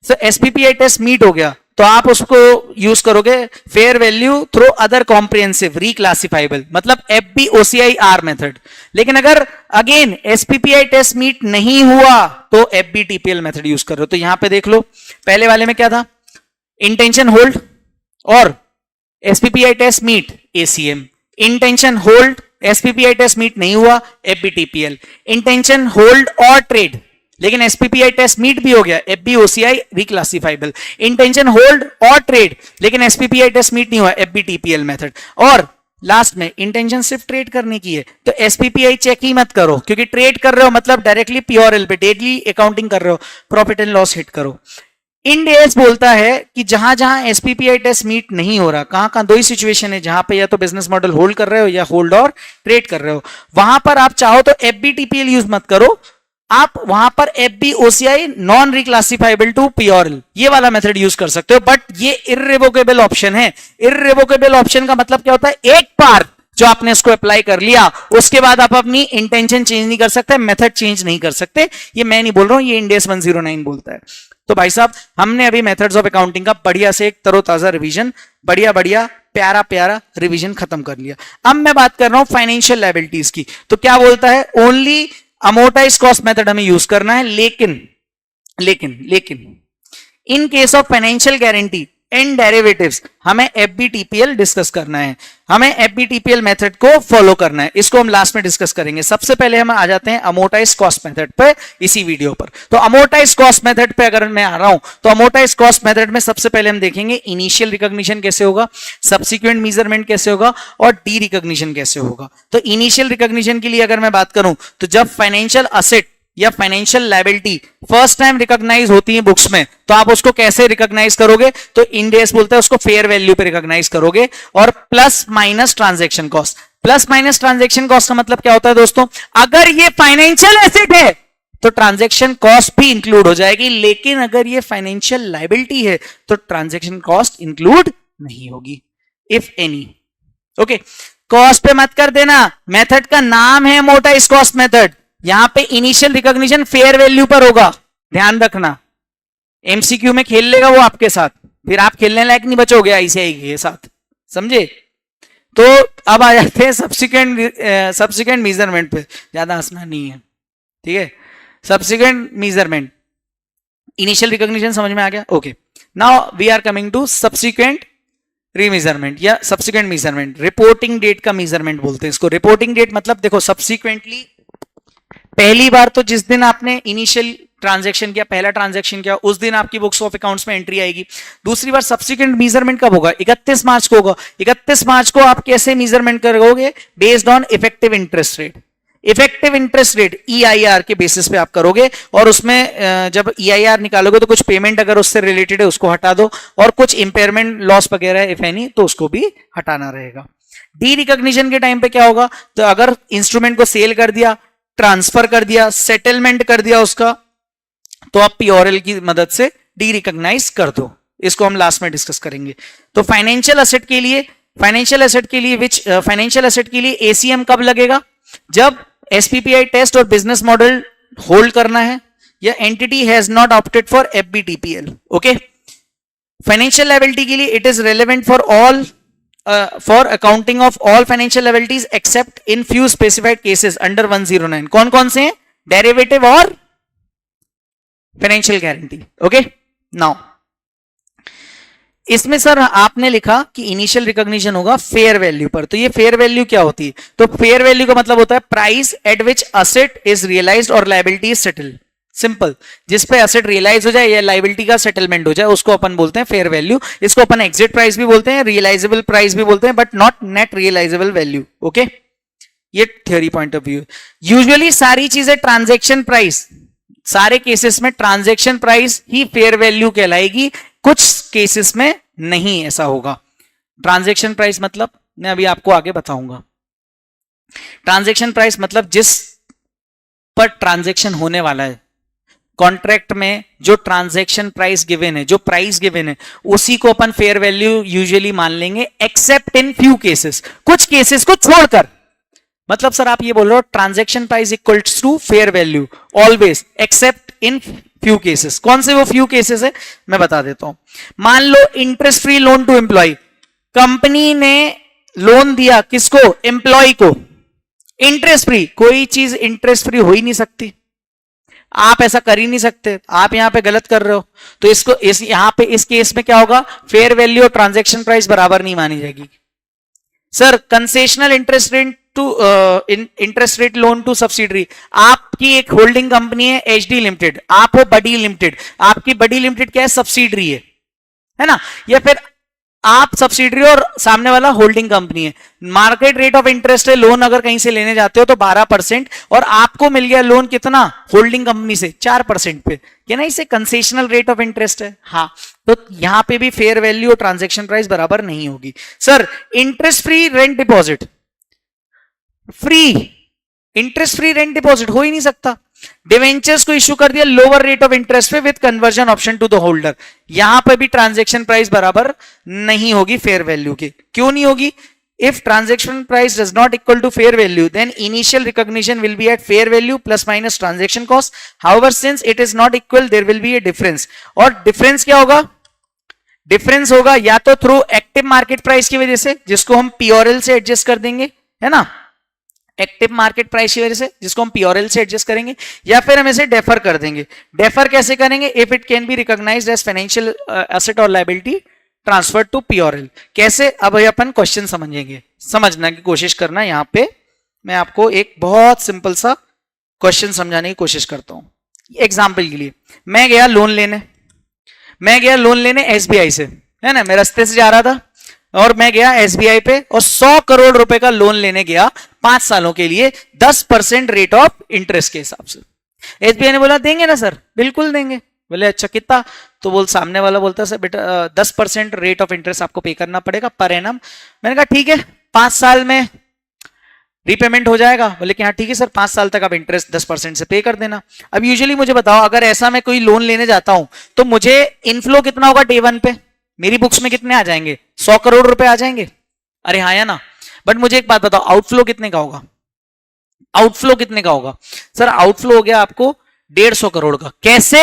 सो एसपीपीआई टेस्ट मीट हो गया तो आप उसको यूज करोगे fair value through other comprehensive reclassifiable, मतलब एफबीओसीआईआर मेथड। लेकिन अगर अगेन एसपीपीआई टेस्ट मीट नहीं हुआ तो एफबीटीपीएल मेथड यूज कर रहे हो। तो यहां पे देख लो, पहले वाले में क्या था? इंटेंशन होल्ड और SPPI test meet, ACM. Intention hold, SPPI test meet नहीं हुआ, एफबीटीपीएल। इंटेंशन होल्ड और ट्रेड, लेकिन एसपीपीआई टेस्ट मीट भी हो गया, एफबीओसीआई रिक्लासिफाइबल। इंटेंशन होल्ड और ट्रेड, लेकिन एसपीपीआई टेस्ट मीट नहीं हुआ, एफबीटीपीएल मेथड। और लास्ट में इंटेंशन सिर्फ ट्रेड करने की है तो एसपीपीआई चेक ही मत करो, क्योंकि ट्रेड कर रहे हो मतलब डायरेक्टली पीओआरएल पे डेली अकाउंटिंग कर रहे हो, प्रॉफिट एंड लॉस हिट करो। इंड एस बोलता है कि जहां जहां एसपीपीआई टेस्ट मीट नहीं हो रहा, कहां दो ही सिचुएशन है जहां पे या तो बिजनेस मॉडल होल्ड कर रहे हो या होल्ड और ट्रेड कर रहे हो, वहां पर आप चाहो तो एफबीटीपीएल यूज मत करो, आप वहां पर एफबीओसीआई नॉन रिक्लासिफाइबल टू पीओआरएल ये वाला मेथड यूज कर सकते हो। बट ये इररिवोकेबल ऑप्शन है। इररिवोकेबल ऑप्शन का मतलब क्या होता है? एक बार जो आपने इसको अप्लाई कर लिया उसके बाद आप अपनी इंटेंशन चेंज नहीं कर सकते, मेथड चेंज नहीं कर सकते। ये मैं नहीं बोल रहा हूं, ये इंड एस 109 बोलता है। तो भाई साहब हमने अभी मेथड्स ऑफ अकाउंटिंग का बढ़िया से एक तरोताजा रिवीजन, बढ़िया बढ़िया प्यारा प्यारा रिवीजन खत्म कर लिया। अब मैं बात कर रहा हूं फाइनेंशियल लायबिलिटीज की। तो क्या बोलता है? ओनली अमोर्टाइज कॉस्ट मेथड हमें यूज करना है, लेकिन लेकिन लेकिन इन case of financial guarantee and derivatives हमें एफबीटीपीएल डिस्कस करना है, हमें एफबीटीपीएल मेथड को फॉलो करना है। इसको हम लास्ट में डिस्कस करेंगे। सबसे पहले हम आ जाते हैं अमोर्टाइज कॉस्ट मेथड पे इसी वीडियो पर। तो अमोर्टाइज कॉस्ट मेथड पे अगर मैं आ रहा हूं तो अमोर्टाइज कॉस्ट मेथड में सबसे पहले हम देखेंगे इनिशियल रिकॉग्निशन कैसे होगा, सब्सिक्वेंट मेजरमेंट कैसे होगा और डी रिकॉग्निशन कैसे होगा। तो इनिशियल रिकॉग्निशन के लिए अगर मैं बात करूं तो जब फाइनेंशियल असेट या financial liability first time recognise होती है बुक्स में तो आप उसको कैसे रिकॉग्नाइज करोगे? तो इंड एस बोलता है उसको फेयर वैल्यू पे रिकॉग्नाइज करोगे और plus minus transaction cost. Plus minus transaction cost का मतलब क्या होता है दोस्तों? अगर ये फाइनेंशियल एसेट है तो ट्रांजैक्शन कॉस्ट भी इंक्लूड हो जाएगी, लेकिन अगर ये फाइनेंशियल लायबिलिटी है तो ट्रांजैक्शन कॉस्ट इंक्लूड नहीं होगी, इफ एनी। ओके, कॉस्ट पे मत कर देना, मेथड का नाम है अमोर्टाइज कॉस्ट मेथड। यहां पे इनिशियल रिकॉग्निशन फेयर वैल्यू पर होगा, ध्यान रखना। एमसीक्यू में खेल लेगा वो आपके साथ, फिर आप खेलने लायक नहीं बचोगे आईसीआई के साथ, समझे? तो अब आ जाते हैं सब्सिक्वेंट मेजरमेंट पे। ज्यादा हंसना नहीं है, ठीक है? सब्सिक्वेंट मेजरमेंट, इनिशियल रिकॉग्निशन समझ में आ गया? Okay, now we are coming to subsequent remeasurement या सब्सिक्वेंट मेजरमेंट। रिपोर्टिंग डेट का मेजरमेंट बोलते हैं इसको। रिपोर्टिंग डेट मतलब देखो, सब्सिक्वेंटली पहली बार तो जिस दिन आपने इनिशियल ट्रांजैक्शन किया, पहला ट्रांजैक्शन किया, उस दिन आपकी बुक्स ऑफ अकाउंट्स में एंट्री आएगी। दूसरी बार सब्सिक्वेंट मेजरमेंट कब होगा? 31 मार्च को होगा। 31 मार्च को आप कैसे मेजरमेंट करोगे? Based on effective interest rate. Effective interest rate EIR के बेसिस पे आप करोगे, और उसमें जब ईआईआर निकालोगे तो कुछ पेमेंट अगर उससे रिलेटेड है उसको हटा दो, और कुछ इंपेयरमेंट लॉस वगैरह इफ एनी तो उसको भी हटाना रहेगा। डी रिकॉग्निशन के टाइम पे क्या होगा? तो अगर इंस्ट्रूमेंट को सेल कर दिया, ट्रांसफर कर दिया, सेटलमेंट कर दिया उसका, तो आप पीओआरएल की मदद से डी रिकॉग्नाइज कर दो। इसको हम लास्ट में डिस्कस करेंगे। तो फाइनेंशियल एसेट के लिए एसीएम कब लगेगा? जब एसपीपीआई टेस्ट और बिजनेस मॉडल होल्ड करना है या entity has not opted for FBTPL. Okay, financial liability के लिए it is relevant for all for accounting of all financial liabilities except in few specified cases under 109। कौन कौन से हैं? डेरिवेटिव और फाइनेंशियल गारंटी। ओके, नाउ इसमें सर आपने लिखा कि इनिशियल रिकॉग्निशन होगा फेयर वैल्यू पर, तो ये फेयर वैल्यू क्या होती है? तो फेयर वैल्यू का मतलब होता है price at which asset is realised और लायबिलिटी इज सेटल्ड। सिंपल, जिस पे असेट रियलाइज हो जाए या लायबिलिटी का सेटलमेंट हो जाए उसको अपन बोलते हैं फेयर वैल्यू। इसको अपन एग्जिट प्राइस भी बोलते हैं, रियलाइजेबल प्राइस भी बोलते हैं, but not net realisable value. Okay, ये theory point of view. Usually सारी चीजें ट्रांजैक्शन प्राइस, सारे केसेस में ट्रांजैक्शन प्राइस ही फेयर वैल्यू कहलाएगी, कुछ केसेस में नहीं ऐसा होगा। ट्रांजैक्शन प्राइस मतलब मैं अभी आपको आगे बताऊंगा। ट्रांजैक्शन प्राइस मतलब जिस पर ट्रांजैक्शन होने वाला है, कॉन्ट्रैक्ट में जो ट्रांजैक्शन प्राइस गिवन है, जो प्राइस गिवन है, उसी को अपन फेयर वैल्यू यूजुअली मान लेंगे, एक्सेप्ट इन फ्यू केसेस, कुछ केसेस को छोड़कर। मतलब सर आप ये बोल रहे हो transaction price equals to fair value always except in few cases. कौन से वो फ्यू केसेस है मैं बता देता हूं। मान लो interest free loan to employee, company ने लोन दिया किसको? एम्प्लॉय को, इंटरेस्ट फ्री। कोई चीज इंटरेस्ट फ्री हो ही नहीं सकती, आप ऐसा कर ही नहीं सकते, आप यहां पे गलत कर रहे हो। तो इसको यहां पे इस केस में क्या होगा? फेयर वैल्यू और ट्रांजैक्शन प्राइस बराबर नहीं मानी जाएगी। Sir concessional interest rate to interest rate loan to subsidiary, आपकी एक होल्डिंग कंपनी है एचडी लिमिटेड, आप हो बडी लिमिटेड, आपकी बडी लिमिटेड क्या है? सब्सिडरी है ना, या फिर आप सब्सिडरी और सामने वाला होल्डिंग कंपनी है। मार्केट रेट ऑफ इंटरेस्ट है, लोन अगर कहीं से लेने जाते हो तो 12%, और आपको मिल गया लोन कितना? होल्डिंग कंपनी से 4% पे, क्या ना, इसे कंसेशनल रेट ऑफ इंटरेस्ट है। हाँ, तो यहां पे भी फेयर वैल्यू और ट्रांजैक्शन प्राइस बराबर नहीं होगी। Sir interest free rent deposit, free interest free rent deposit हो ही नहीं सकता। डिवेंचर्स को इश्यू कर दिया लोअर रेट ऑफ इंटरेस्ट पे with conversion option to the holder, यहां पर भी ट्रांजैक्शन प्राइस बराबर नहीं होगी फेयर वैल्यू के। क्यों नहीं होगी? If transaction price does not equal to fair value then initial recognition will be at fair value plus minus transaction cost. However since it is not equal there will be a difference, और डिफरेंस क्या होगा? डिफरेंस होगा या तो थ्रू एक्टिव मार्केट प्राइस की वजह से, जिसको हम पीओरएल से एडजस्ट कर देंगे, है ना, एक्टिव मार्केट प्राइस की वजह से, जिसको हम पीओरएल से एडजस्ट करेंगे, या फिर हम इसे डेफर कर देंगे। डेफर कैसे करेंगे? If it can be recognised as financial asset और लायबिलिटी ट्रांसफर टू पीओरएल। कैसे? अब अपन क्वेश्चन समझेंगे, समझने की कोशिश करना। यहां पे मैं आपको एक बहुत सिंपल सा क्वेश्चन समझाने की कोशिश करता हूं। एग्जाम्पल के लिए मैं गया लोन लेने एसबीआई से, है ना, मैं रास्ते से जा रहा था और मैं गया एसबीआई पे और 100 करोड़ रुपए का लोन लेने गया 5 सालों के लिए 10% रेट ऑफ इंटरेस्ट के हिसाब से। एसबीआई ने बोला देंगे ना सर? बिल्कुल देंगे। बोले अच्छा कितना? तो सामने वाला बोलता सर बेटा 10% रेट ऑफ इंटरेस्ट आपको पे करना पड़ेगा पर एनम। मैंने कहा ठीक है, 5 साल में रीपेमेंट हो जाएगा। बोले कि हाँ ठीक है सर, 5 साल तक आप इंटरेस्ट 10% से पे कर देना। अब यूजुअली मुझे बताओ, अगर ऐसा मैं कोई लोन लेने जाता हूं तो मुझे इनफ्लो कितना होगा डे 1 पे? मेरी बुक्स में कितने आ जाएंगे? 100 करोड़ रुपए आ जाएंगे। अरे हाँ या ना? बट मुझे एक बात बताओ, आउटफ्लो कितने का होगा? आउटफ्लो कितने का होगा? सर आउटफ्लो हो गया आपको 150 करोड़ का। कैसे?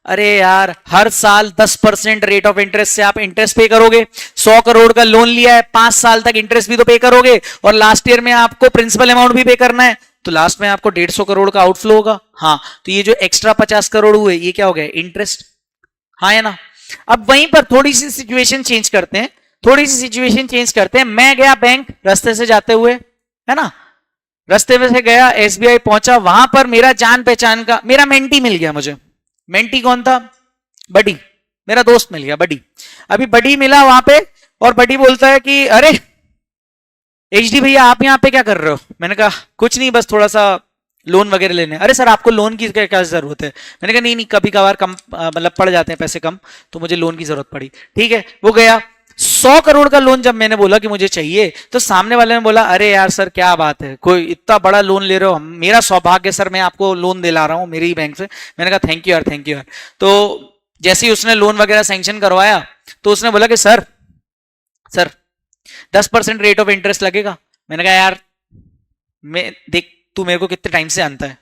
अरे यार, हर साल 10% रेट ऑफ इंटरेस्ट से आप इंटरेस्ट पे करोगे। 100 करोड़ का लोन लिया है, 5 साल तक इंटरेस्ट भी तो पे करोगे, और लास्ट ईयर में आपको प्रिंसिपल अमाउंट भी पे करना है, तो लास्ट में आपको 150 करोड़ का आउटफ्लो होगा। हाँ, तो ये जो एक्स्ट्रा 50 करोड़ हुए ये क्या हो गया? इंटरेस्ट। हाँ या ना? अब वहीं पर थोड़ी सी सिचुएशन चेंज करते हैं। मैं गया बैंक रास्ते से जाते हुए, है ना, रास्ते में से गया, एसबीआई पहुंचा, वहां पर मेरा जान पहचान का मेरा मेंटी मिल गया। मुझे मेंटी कौन था? बडी, मेरा दोस्त मिल गया बडी। अभी बडी मिला वहां पे और बडी बोलता है कि अरे एचडी भैया आप यहाँ पे क्या कर रहे हो? मैंने कहा कुछ नहीं, बस थोड़ा सा लोन वगैरह लेने। अरे सर आपको लोन की क्या जरूरत है? मैंने कहा नहीं कभी कभार कम मतलब पड़ जाते हैं पैसे कम, तो मुझे लोन की जरूरत पड़ी। ठीक है, वो गया। 100 करोड़ का लोन जब मैंने बोला कि मुझे चाहिए, तो सामने वाले ने बोला अरे यार सर क्या बात है, कोई इतना बड़ा लोन ले रहे हो, मेरा सौभाग्य सर, मैं आपको लोन दिला रहा हूं मेरी बैंक से। मैंने कहा थैंक यू यार। तो जैसे ही उसने लोन वगैरह सैंक्शन करवाया तो उसने बोला कि सर 10% रेट ऑफ इंटरेस्ट लगेगा। मैंने कहा यार मैं देख, तू मेरे को कितने टाइम से जानता है,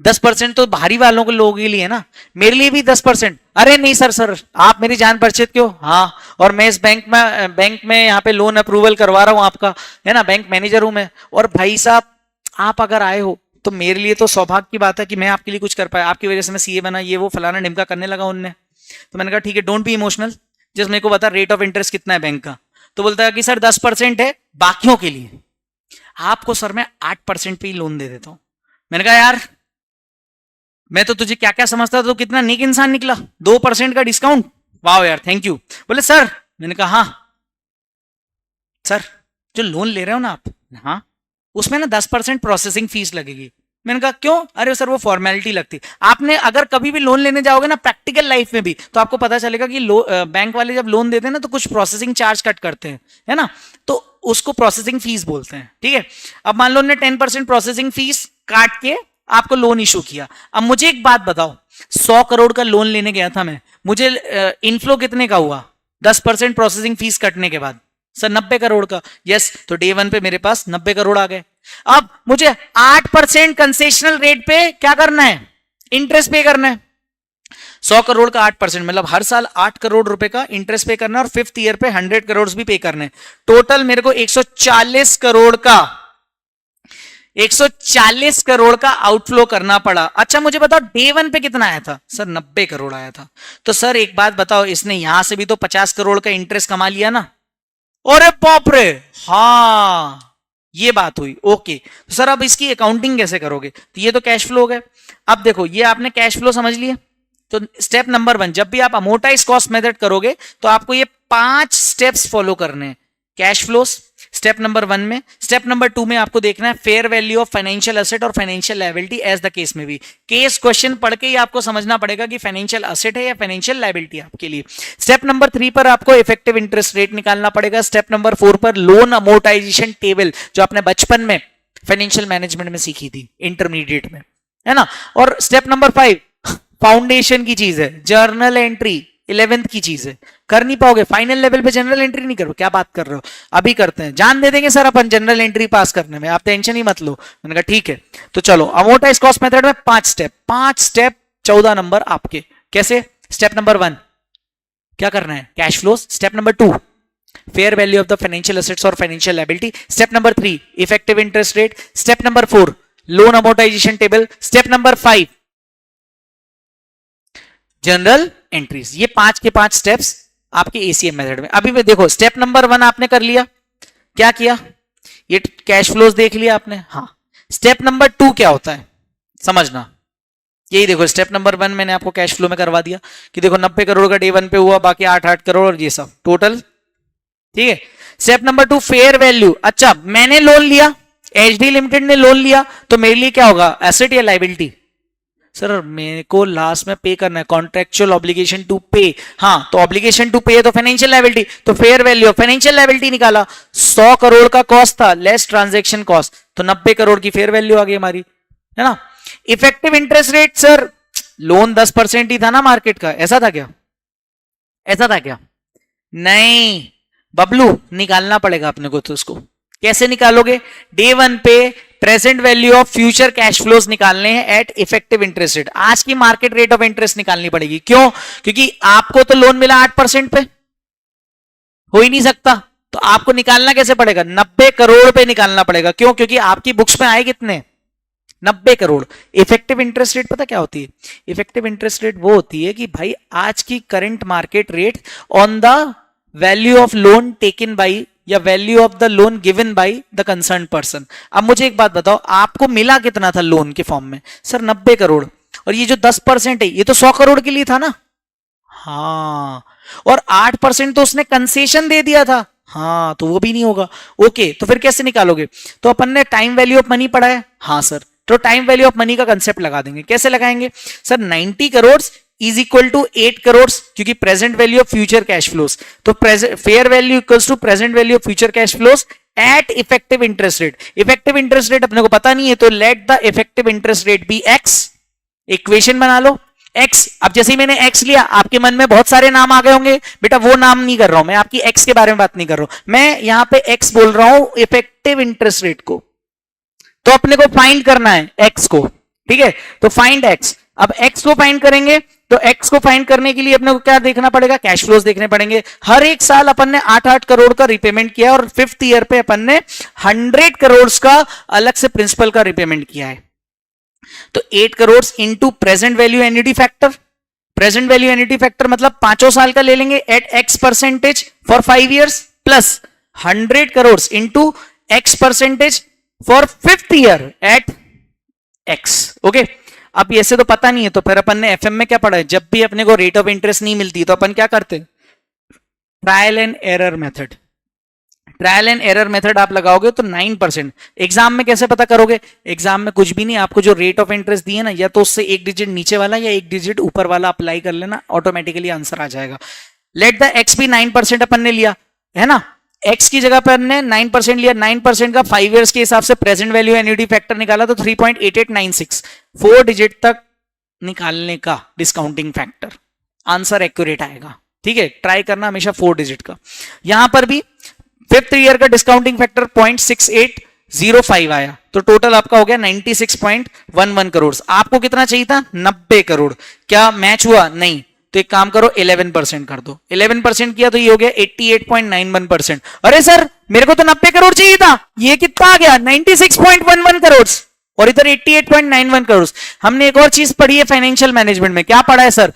10% तो बाहरी वालों के लोगों के लिए ना, मेरे लिए भी 10%। अरे नहीं सर आप मेरी जान परिचित क्यों? हाँ, और मैं इस बैंक में यहाँ पे लोन अप्रूवल करवा रहा हूँ आपका, है ना, बैंक मैनेजर हूं मैं। और भाई साहब आप अगर आए हो तो मेरे लिए तो सौभाग्य की बात है कि मैं आपके लिए कुछ कर पाया, आपकी वजह से मैं सीए बना, ये वो फलाना ढिमका करने लगा उनने। तो मैंने कहा ठीक है, डोंट बी इमोशनल, जस्ट मेरे को बता रेट ऑफ इंटरेस्ट कितना है बैंक का। तो बोलता है कि सर 10% है बाकियों के लिए, आपको सर मैं 8% पे ही लोन दे देता हूं। मैंने कहा यार मैं तो तुझे क्या क्या समझता था, तो कितना नेक इंसान निकला, 2% का डिस्काउंट, वाह यार थैंक यू। बोले सर, मैंने कहा हाँ सर जो लोन ले रहे हो ना आप, हाँ उसमें ना 10% प्रोसेसिंग फीस लगेगी। मैंने कहा क्यों? अरे सर वो फॉर्मेलिटी लगती। आपने अगर कभी भी लोन लेने जाओगे ना प्रैक्टिकल लाइफ में भी, तो आपको पता चलेगा कि बैंक वाले जब लोन देते हैं ना तो कुछ प्रोसेसिंग चार्ज कट करते हैं, है ना, तो उसको प्रोसेसिंग फीस बोलते हैं। ठीक है, अब मान लो उन्होंने 10% प्रोसेसिंग फीस काट के आपको लोन इशू किया। अब मुझे एक बात बताओ, 100 करोड़ का लोन लेने गया था मैं, मुझे इनफ्लो कितने का हुआ 10% प्रोसेसिंग फीस कटने के बाद? सर 90 करोड़ का। यस, तो डे वन पे मेरे पास 90 करोड़ आ गए। अब मुझे 8% कंसेशनल रेट पे क्या करना है, इंटरेस्ट पे करना है। 100 करोड़ का 8% मतलब हर साल 8 करोड़ रुपए का इंटरेस्ट पे करना है, और 5th ईयर पे 100 करोड़ भी पे करने। टोटल मेरे को 140 करोड़ का आउटफ्लो करना पड़ा। अच्छा मुझे बताओ डे वन पे कितना आया था? सर 90 करोड़ आया था। तो सर एक बात बताओ, इसने यहां से भी तो 50 करोड़ का इंटरेस्ट कमा लिया ना? अरे बाप रे, हाँ ये बात हुई। ओके, तो सर अब इसकी अकाउंटिंग कैसे करोगे? तो ये तो कैश फ्लो हो गए। अब देखो ये आपने कैश फ्लो समझ लिया, तो स्टेप नंबर 1, जब भी आप अमोर्टाइज कॉस्ट मेथड करोगे तो आपको ये 5 स्टेप्स फॉलो करने हैं। कैश फ्लोस स्टेप नंबर 1 में, स्टेप नंबर 2 में आपको देखना है fair value of financial asset और financial liability as the case में भी। केस क्वेश्चन पढ़ के ही आपको समझना पड़ेगा कि फाइनेंशियल एसेट है या फाइनेंशियल लायबिलिटी आपके लिए। स्टेप नंबर 3 पर आपको इफेक्टिव इंटरेस्ट रेट निकालना पड़ेगा। स्टेप नंबर 4 पर लोन अमोर्टाइजेशन टेबल, जो आपने बचपन में फाइनेंशियल मैनेजमेंट में सीखी थी इंटरमीडिएट में, है ना। और स्टेप नंबर 5 फाउंडेशन की चीज है, जर्नल एंट्री 11th की चीज है, कर नहीं पाओगे फाइनल लेवल पे जनरल एंट्री नहीं करो, क्या बात कर रहे हो, अभी करते हैं, जान दे देंगे सर अपन जनरल एंट्री पास करने में, आप टेंशन ही मत लो। मैंने कहा ठीक है। तो चलो अमोर्टाइज कॉस्ट मेथड में 5 स्टेप 14 नंबर आपके। कैसे? स्टेप नंबर 1 क्या करना है, cash flows. Step number 2 fair value of the financial assets और financial liability. Step number 3 effective interest rate. Step number 4 loan amortisation table. Step number 5 general entries. ये 5 के 5 स्टेप्स आपके एसीएम मेथड में। अभी देखो स्टेप नंबर 1 आपने कर लिया, क्या किया, ये कैश फ्लोज देख लिया आपने। हाँ, स्टेप नंबर 2 क्या होता है समझना, यही देखो स्टेप नंबर 1 मैंने आपको कैश फ्लो में करवा दिया कि देखो 90 करोड़ का डे 1 पे हुआ, बाकी 8 करोड़ और ये सब टोटल, ठीक है। Step number 2 fair value. अच्छा मैंने लोन लिया, एचडी लिमिटेड ने लोन लिया, तो मेरे लिए क्या होगा, एसेट या लायबिलिटी? सर मेरे को लास्ट में पे करना है, कॉन्ट्रेक्चुअल ऑब्लिगेशन टू पे। हाँ, तो ऑब्लिगेशन टू पे है तो फाइनेंशियल लायबिलिटी, तो fair value of financial liability निकाला। 100 करोड़ का कॉस्ट था लेस ट्रांजैक्शन कॉस्ट, तो 90 करोड़ की फेयर वैल्यू आ गई हमारी, है ना। Effective interest rate, sir loan 10% ही था ना मार्केट का, ऐसा था क्या? ऐसा था क्या? नहीं बबलू, निकालना पड़ेगा अपने को। तो उसको कैसे निकालोगे? डे 1 पे present value of future cash flows निकालने हैं एट इफेक्टिव इंटरेस्ट रेट। आज की मार्केट रेट ऑफ इंटरेस्ट निकालनी पड़ेगी। क्यों? क्योंकि आपको तो लोन मिला 8% पे, हो ही नहीं सकता, तो आपको निकालना कैसे पड़ेगा? 90 करोड़ पे निकालना पड़ेगा। क्यों? क्योंकि आपकी बुक्स में आए कितने, 90 करोड़। इफेक्टिव इंटरेस्ट रेट पता क्या होती है? इफेक्टिव इंटरेस्ट रेट वो होती है कि भाई आज की current market rate on the value of loan taken by या value of the loan given by the concern person. अब मुझे एक बात बताओ, आपको मिला कितना था लोन के फॉर्म में? सर 90 करोड़, और ये जो 10% है ये तो 100 करोड़ के लिए था ना। हाँ, और 8% तो उसने कंसेशन दे दिया था। हाँ, तो वो भी नहीं होगा। ओके, तो फिर कैसे निकालोगे? तो अपन ने टाइम वैल्यू ऑफ मनी पढ़ा है। हाँ सर, तो टाइम वैल्यू ऑफ मनी का कंसेप्ट लगा देंगे। कैसे लगाएंगे? Sir 90 crore is equal to 8 crore, क्योंकि present value of future cash flows, तो fair value equals to present value of future cash flows at effective interest rate. Effective interest rate अपने को पता नहीं है, तो let the effective interest rate be x. Equation बना लो एक्स। अब जैसे ही मैंने एक्स लिया, आपके मन में बहुत सारे नाम आ गए होंगे, बेटा वो नाम नहीं कर रहा हूं मैं, आपकी एक्स के बारे में बात नहीं कर रहा हूं मैं, यहां पे एक्स बोल रहा हूं इफेक्टिव इंटरेस्ट रेट को। तो अपने को फाइंड करना है एक्स को, ठीक है। तो फाइंड एक्स। अब एक्स को फाइंड करेंगे, तो एक्स को फाइंड करने के लिए अपने को क्या देखना पड़ेगा? कैश फ्लोज देखने पड़ेंगे। हर एक साल अपन ने 8-8 करोड़ का रिपेमेंट किया, और 5th ईयर पे अपन ने 100 करोड़ का अलग से प्रिंसिपल का रिपेमेंट किया है। तो 8 crore into present value annuity factor, present value annuity factor मतलब 5 साल का ले लेंगे at X percentage for 5 years, plus 100 crore into X percentage for 5th year at X. Okay, अब ऐसे तो पता नहीं है, तो फिर अपन ने एफएम में क्या पढ़ा है, जब भी अपने को रेट ऑफ इंटरेस्ट नहीं मिलती तो अपन क्या करते, trial and error method. Trial and error method आप लगाओगे तो 9%। एग्जाम में कैसे पता करोगे, एग्जाम में कुछ भी नहीं, आपको जो रेट ऑफ इंटरेस्ट दिए ना, या तो उससे एक डिजिट नीचे वाला या एक डिजिट ऊपर वाला अप्लाई कर लेना, ऑटोमेटिकली आंसर आ जाएगा। लेट द एक्स भी 9% अपन ने लिया है ना, एक्स की जगह पर हमने 9% लिया, 9% का 5 इयर्स के हिसाब से प्रेजेंट वैल्यू एन्युटी फैक्टर निकाला तो 3.8896, 4 डिजिट तक निकालने का डिस्काउंटिंग फैक्टर, आंसर एक्यूरेट आएगा। ठीक है, ट्राई करना हमेशा 4 डिजिट का। यहां पर भी 5th ईयर का डिस्काउंटिंग फैक्टर 0.6805 आया, तो टोटल आपका हो गया 96.11 करोड़। आपको कितना चाहिए था, 90 करोड़। क्या मैच हुआ, नहीं, तो एक काम करो 11% कर दो, 11% किया तो ये हो गया 88.91%। अरे सर मेरे को तो 90 करोड़ चाहिए था, ये कितना आ गया 96.11 करोड़, और इधर 88.91 करोड़। हमने एक और चीज पढ़ी है फाइनेंशियल मैनेजमेंट में, क्या पढ़ा है sir,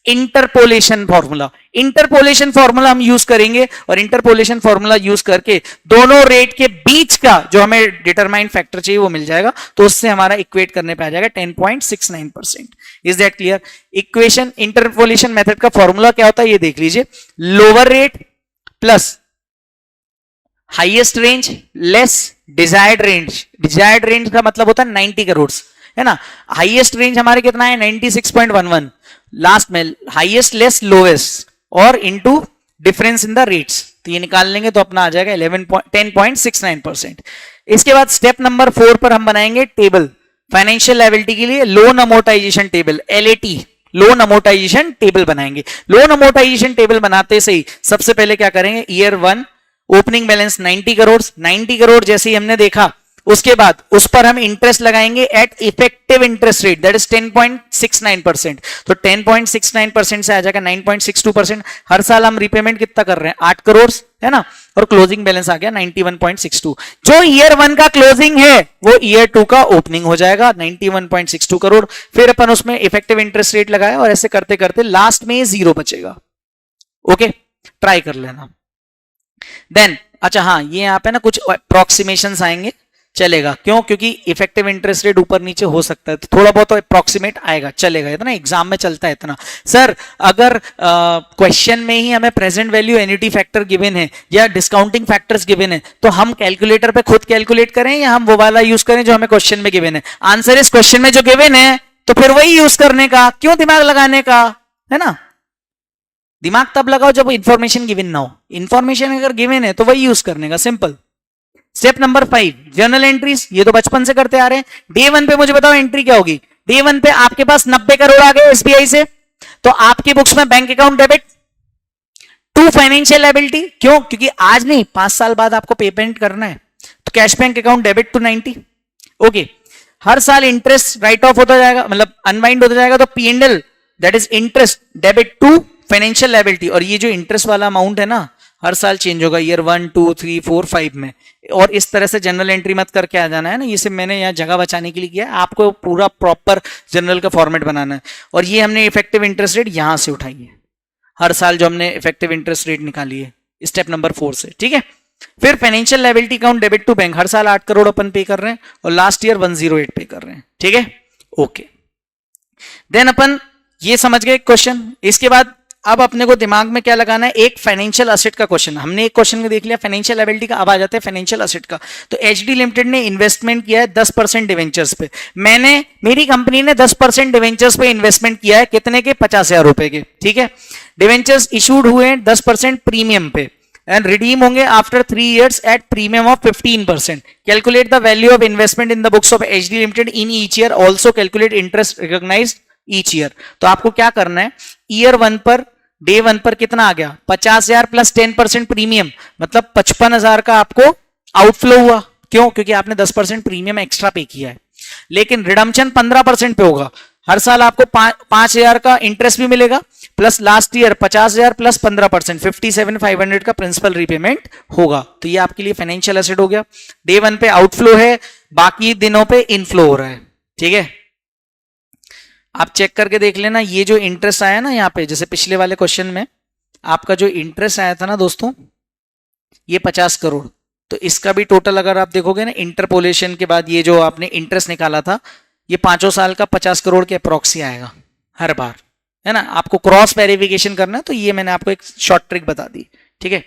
interpolation formula. Interpolation formula हम यूज करेंगे, और इंटरपोलेशन फॉर्मूला यूज करके दोनों रेट के बीच का जो हमें डिटरमाइंड फैक्टर चाहिए वो मिल जाएगा, तो उससे हमारा इक्वेट करने पे आ जाएगा 10.69%। Is that clear. Equation interpolation method का फॉर्मूला क्या होता है ये देख लीजिए, lower rate plus highest range less desired range. Desired range का मतलब होता है 90 करोड़, है ना। हाईएस्ट रेंज हमारे कितना है 96.11, लास्ट में हाईएस्ट लेस लोएस्ट और into difference in the rates, तो ये निकाल लेंगे तो अपना आ जाएगा 10.69%। इसके बाद स्टेप नंबर 4 पर हम बनाएंगे टेबल फाइनेंशियल लायबिलिटी के लिए, loan amortisation table, LAT loan amortisation table बनाएंगे। लोन अमोर्टाइजेशन टेबल बनाते से ही सबसे पहले क्या करेंगे, year 1 opening balance 90 crore, 90 crore जैसे ही हमने देखा, उसके बाद उस पर हम इंटरेस्ट लगाएंगे at effective interest rate that is 10.69%। तो 10.69% से आ जाएगा 9.62%। हर साल हम रिपेमेंट कितना कर रहे हैं 8 करोड़, है ना, और क्लोजिंग बैलेंस आ गया 91.62। जो ईयर 1 का क्लोजिंग है वो ईयर 2 का ओपनिंग हो जाएगा 91.62 करोड़। फिर अपन उसमें इफेक्टिव इंटरेस्ट रेट लगाया और ऐसे करते करते लास्ट में 0 बचेगा। ओके, ट्राई कर लेना। देन अच्छा हाँ, ये यहाँ पे ना कुछ अप्रोक्सीमेशंस आएंगे, चलेगा, क्यों, क्योंकि इफेक्टिव इंटरेस्ट रेट ऊपर नीचे हो सकता है, तो थोड़ा बहुत अप्रोक्सीमेट आएगा, चलेगा, इतना एग्जाम में चलता है इतना। सर अगर क्वेश्चन में ही हमें present value annuity factor given है या डिस्काउंटिंग फैक्टर्स गिवन है, तो हम कैलकुलेटर पे खुद कैलकुलेट करें या हम वो वाला यूज करें जो हमें क्वेश्चन में गिवन है। आंसर इस क्वेश्चन में जो गिवन है तो फिर वही यूज करने का, क्यों दिमाग लगाने का, है ना। दिमाग तब लगाओ जब इंफॉर्मेशन गिवन ना हो, इंफॉर्मेशन अगर गिवन है तो वही यूज करने का, simple. Step number 5 journal entries, ये तो बचपन से करते आ रहे हैं। डे 1 पे मुझे बताओ एंट्री क्या होगी। डे 1 पे आपके पास 90 करोड़ आ गए SBI से, तो आपकी बुक्स में bank account debit to financial liability, क्यों, क्योंकि आज नहीं 5 साल बाद आपको पेमेंट करना है, तो cash bank account debit to 90। Okay, हर साल इंटरेस्ट राइट ऑफ होता जाएगा, मतलब अनवाइंड होता जाएगा, तो P&L that is interest debit to financial liability. और ये जो इंटरेस्ट वाला अमाउंट है ना, हर साल चेंज होगा ईयर 1 2 3 4 5 में, और इस तरह से जनरल एंट्री मत करके आ जाना है ना, ये सिर्फ मैंने यहाँ जगह बचाने के लिए किया है, आपको पूरा प्रॉपर जनरल का फॉर्मेट बनाना है। और ये हमने इफेक्टिव इंटरेस्ट रेट यहां से उठाई है, हर साल जो हमने इफेक्टिव इंटरेस्ट रेट निकाली है स्टेप नंबर 4 से, ठीक है। फिर financial liability account debit to bank, हर साल 8 करोड़ अपन पे कर रहे हैं और लास्ट ईयर 108 पे कर रहे हैं, ठीक है। ओके, देन अपन ये समझ गए क्वेश्चन। इसके बाद अब अपने को दिमाग में क्या लगाना है, एक फाइनेंशियल असेट का क्वेश्चन। हमने एक क्वेश्चन में देख लिया फाइनेंशियल लायबिलिटी का, अब आ जाते हैं फाइनेंशियल असेट का। तो एचडी लिमिटेड ने इन्वेस्टमेंट किया है 10% डिवेंचर्स पे, मेरी कंपनी ने 10% डिवेंचर्स पे इन्वेस्टमेंट किया है, कितने के, 50,000 रुपए के, ठीक है। डिवेंचर्स इशूड हुए हैं 10% प्रीमियम पे एंड रिडीम होंगे after 3 years at premium of 15%। Calculate the value of investment in the books of HD limited in each year, also calculate interest recognised each year. तो आपको क्या करना है, ईयर 1 पर डे 1 पर कितना आ गया 50,000 प्लस 10% प्रीमियम, मतलब 55,000 का आपको आउटफ्लो हुआ, क्यों, क्योंकि आपने 10% प्रीमियम एक्स्ट्रा पे किया है। लेकिन रिडम्पशन 15% पे होगा, हर साल आपको 5,000 का इंटरेस्ट भी मिलेगा, प्लस लास्ट ईयर 50,000 प्लस 15% 57,500 का प्रिंसिपल रीपेमेंट होगा। तो ये आपके लिए फाइनेंशियल एसेट हो गया। डे 1 पे आउटफ्लो है, बाकी दिनों पे इनफ्लो हो रहा है, ठीक है। आप चेक करके देख लेना, ये जो इंटरेस्ट आया ना यहाँ पे, जैसे पिछले वाले क्वेश्चन में आपका जो इंटरेस्ट आया था ना दोस्तों, ये 50 करोड़, तो इसका भी टोटल अगर आप देखोगे ना इंटरपोलेशन के बाद ये जो आपने इंटरेस्ट निकाला था, ये 5 साल का 50 करोड़ के अप्रॉक्सी आएगा हर बार, है ना। आपको क्रॉस वेरिफिकेशन करना है तो ये मैंने आपको एक शॉर्ट ट्रिक बता दी, ठीक है।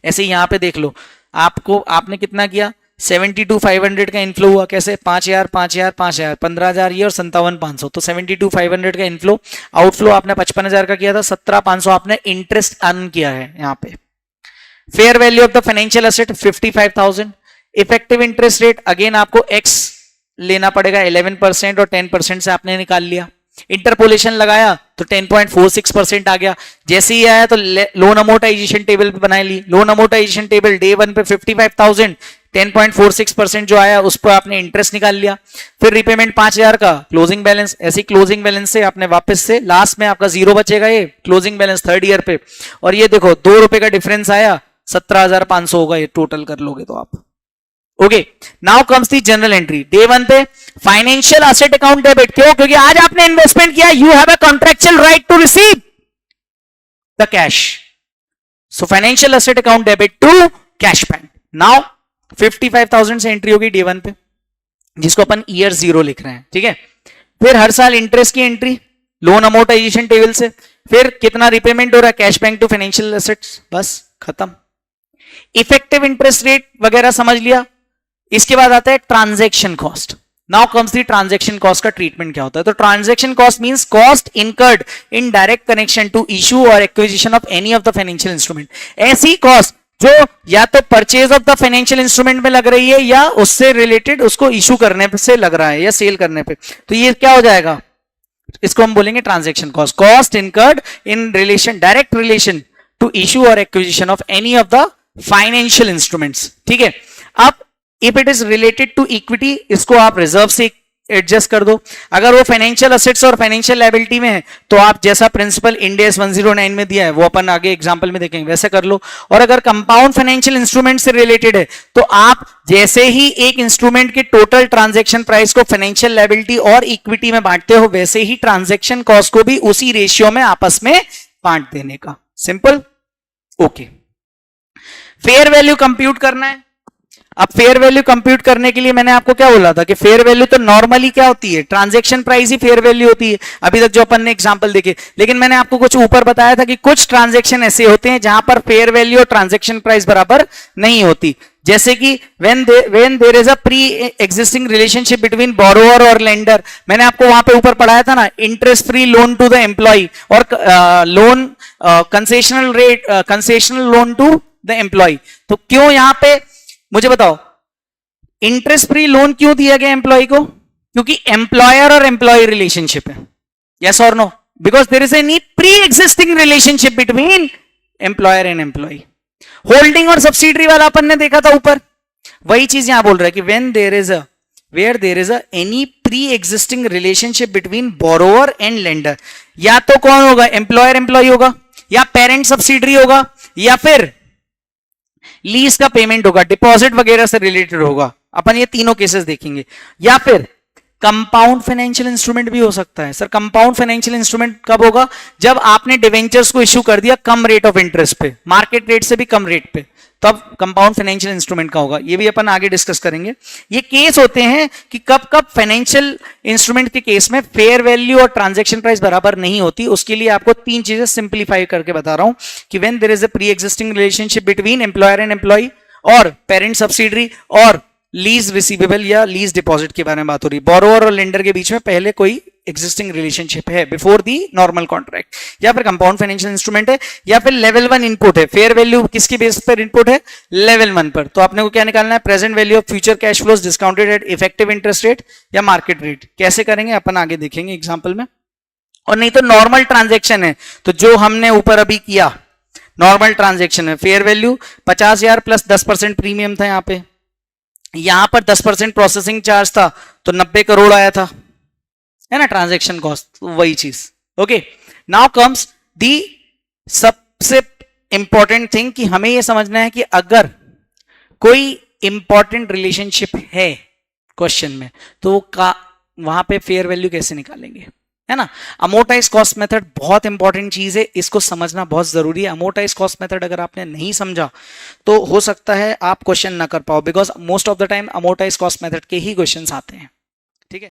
ऐसे ही यहाँ पे देख लो, आपने कितना किया, 72,500 का इनफ्लो हुआ, कैसे 5,000 5,000 5,000 15,000 ये और 57,500, तो 72,500 का इनफ्लो। आउटफ्लो आपने 55,000 का किया था, 17,500 आपने इंटरेस्ट अर्न किया है यहाँ पे। Fair value of the financial asset 55,000। Effective interest rate again आपको एक्स लेना पड़ेगा, 11% और 10% से आपने निकाल लिया। इंटरपोलेशन लगाया तो 10.46% आ गया। जैसे ही आया तो लोन अमोर्टाइजेशन टेबल पे बना ली, लोन अमोर्टाइजेशन टेबल डे 1 पे 55,000, 10.46% जो आया उस पर आपने इंटरेस्ट निकाल लिया। फिर रिपेमेंट 5,000 का, क्लोजिंग बैलेंस, ऐसी क्लोजिंग बैलेंस से आपने वापस से लास्ट में आपका जीरो बचेगा, ये क्लोजिंग बैलेंस थर्ड ईयर पे, और ये देखो 2 रुपए का डिफरेंस आया, 17,500 होगा, ये टोटल कर लोगे तो आप। ओके, नाउ कम्स दी जनरल एंट्री। डे 1 पे फाइनेंशियल एसेट अकाउंट डेबिट, क्यों? क्योंकि आज आपने इन्वेस्टमेंट किया, you have a contractual right to receive the cash, so financial asset account debit to cash bank. Now 55,000 से एंट्री होगी डे 1 पे, जिसको अपन ईयर 0 लिख रहे हैं, ठीक है। फिर हर साल इंटरेस्ट की एंट्री लोन अमोर्टाइजेशन टेबल से, फिर कितना रिपेमेंट हो रहा है cash bank to financial assets, बस खत्म। इफेक्टिव इंटरेस्ट रेट वगैरह समझ लिया। इसके बाद आता है transaction cost. Now comes the transaction cost का ट्रीटमेंट क्या होता है। तो transaction cost means cost incurred in direct connection to issue और acquisition of any of the financial instrument. ऐसी कॉस्ट जो या तो purchase of the financial instrument में लग रही है या उससे रिलेटेड उसको इशू करने से लग रहा है या सेल करने पे, तो ये क्या हो जाएगा, इसको हम बोलेंगे transaction cost. Cost incurred in relation, direct relation to issue और acquisition of any of the financial instruments, ठीक है। अब if it is related to equity, इसको आप रिजर्व से एडजस्ट कर दो। अगर वो फाइनेंशियल असेट्स और फाइनेंशियल लायबिलिटी में है तो आप जैसा प्रिंसिपल इंड AS 109 में दिया है वो अपन आगे एग्जांपल में देखेंगे, वैसे कर लो। और अगर कंपाउंड फाइनेंशियल इंस्ट्रूमेंट से रिलेटेड है तो आप जैसे ही एक इंस्ट्रूमेंट के टोटल ट्रांजैक्शन प्राइस को फाइनेंशियल लायबिलिटी और इक्विटी में बांटते हो, वैसे ही ट्रांजैक्शन कॉस्ट को भी उसी रेशियो में आपस में बांट देने का। Simple, okay. Fair value compute करना है। अब फेयर वैल्यू कंप्यूट करने के लिए मैंने आपको क्या बोला था कि फेयर वैल्यू तो नॉर्मली क्या होती है, ट्रांजैक्शन प्राइस ही फेयर वैल्यू होती है, अभी तक जो अपन ने एग्जांपल देखे। लेकिन मैंने आपको कुछ ऊपर बताया था कि कुछ ट्रांजैक्शन ऐसे होते हैं जहां पर फेयर वैल्यू और ट्रांजैक्शन प्राइस बराबर नहीं होती, जैसे कि when there is a pre existing relationship between borrower और लेंडर। मैंने आपको वहां पे ऊपर पढ़ाया था ना, interest free loan to the employee और loan concessional rate, concessional loan to the employee. तो क्यों यहां पे मुझे बताओ, इंटरेस्ट फ्री लोन क्यों दिया गया एम्प्लॉय को? क्योंकि एम्प्लॉयर और एम्प्लॉय रिलेशनशिप है, यस और no? Because there is any pre existing relationship between employer and employee. Holding और सब्सिडरी वाला अपन ने देखा था ऊपर, वही चीज यहां बोल रहा है कि where there is any pre existing relationship between borrower and lender, या तो कौन होगा, एम्प्लॉयर एम्प्लॉय होगा, या पेरेंट सब्सिडरी होगा, या फिर लीज का पेमेंट होगा, डिपॉजिट वगैरह से रिलेटेड होगा। अपन ये तीनों केसेस देखेंगे। या फिर कंपाउंड फाइनेंशियल इंस्ट्रूमेंट भी हो सकता है। सर कंपाउंड फाइनेंशियल इंस्ट्रूमेंट कब होगा? जब आपने डिवेंचर्स को इश्यू कर दिया कम रेट ऑफ इंटरेस्ट पे, मार्केट रेट से भी कम रेट पे, तब कंपाउंड फाइनेंशियल इंस्ट्रूमेंट का होगा। ये भी अपन आगे डिस्कस करेंगे। ये केस होते हैं कि कब कब फाइनेंशियल इंस्ट्रूमेंट के केस में फेयर वैल्यू और ट्रांजैक्शन प्राइस बराबर नहीं होती। उसके लिए आपको तीन चीजें सिंप्लीफाई करके बता रहा हूं कि when there is a pre existing relationship between employer and employee और पेरेंट सब्सिडरी और लीज रिसीवेबल या लीज डिपॉजिट के बारे में बात हो रही है। बोरोअर और लेंडर के बीच में पहले कोई एग्जिस्टिंग रिलेशनशिप है बिफोर दी नॉर्मल कॉन्ट्रैक्ट, या फिर कंपाउंड फाइनेंशियल इंस्ट्रूमेंट है, या फिर लेवल 1 इनपुट है। फेयर वैल्यू किसकी बेस पर इनपुट है? लेवल 1 पर। तो आपने को क्या निकालना है? Present value of future cash flows discounted eight effective interest rate या मार्केट रेट। कैसे करेंगे अपन आगे देखेंगे एग्जाम्पल में। और नहीं तो नॉर्मल ट्रांजेक्शन है तो जो हमने ऊपर अभी किया नॉर्मल ट्रांजेक्शन है, फेयर वैल्यू 50,000 प्लस 10% प्रीमियम था, यहां पर 10% प्रोसेसिंग चार्ज था तो 90 करोड़ आया था, है ना, ट्रांजैक्शन कॉस्ट। वही चीज। ओके, नाउ कम्स दी सबसे इंपॉर्टेंट थिंग कि हमें यह समझना है कि अगर कोई इंपॉर्टेंट रिलेशनशिप है क्वेश्चन में तो वहां पे फेयर वैल्यू कैसे निकालेंगे। है ना। अमोर्टाइज कॉस्ट मेथड बहुत इंपॉर्टेंट चीज है, इसको समझना बहुत जरूरी है। अमोर्टाइज कॉस्ट मेथड अगर आपने नहीं समझा तो हो सकता है आप क्वेश्चन ना कर पाओ, because most of the time amortise cost method के ही क्वेश्चंस आते हैं। ठीक है।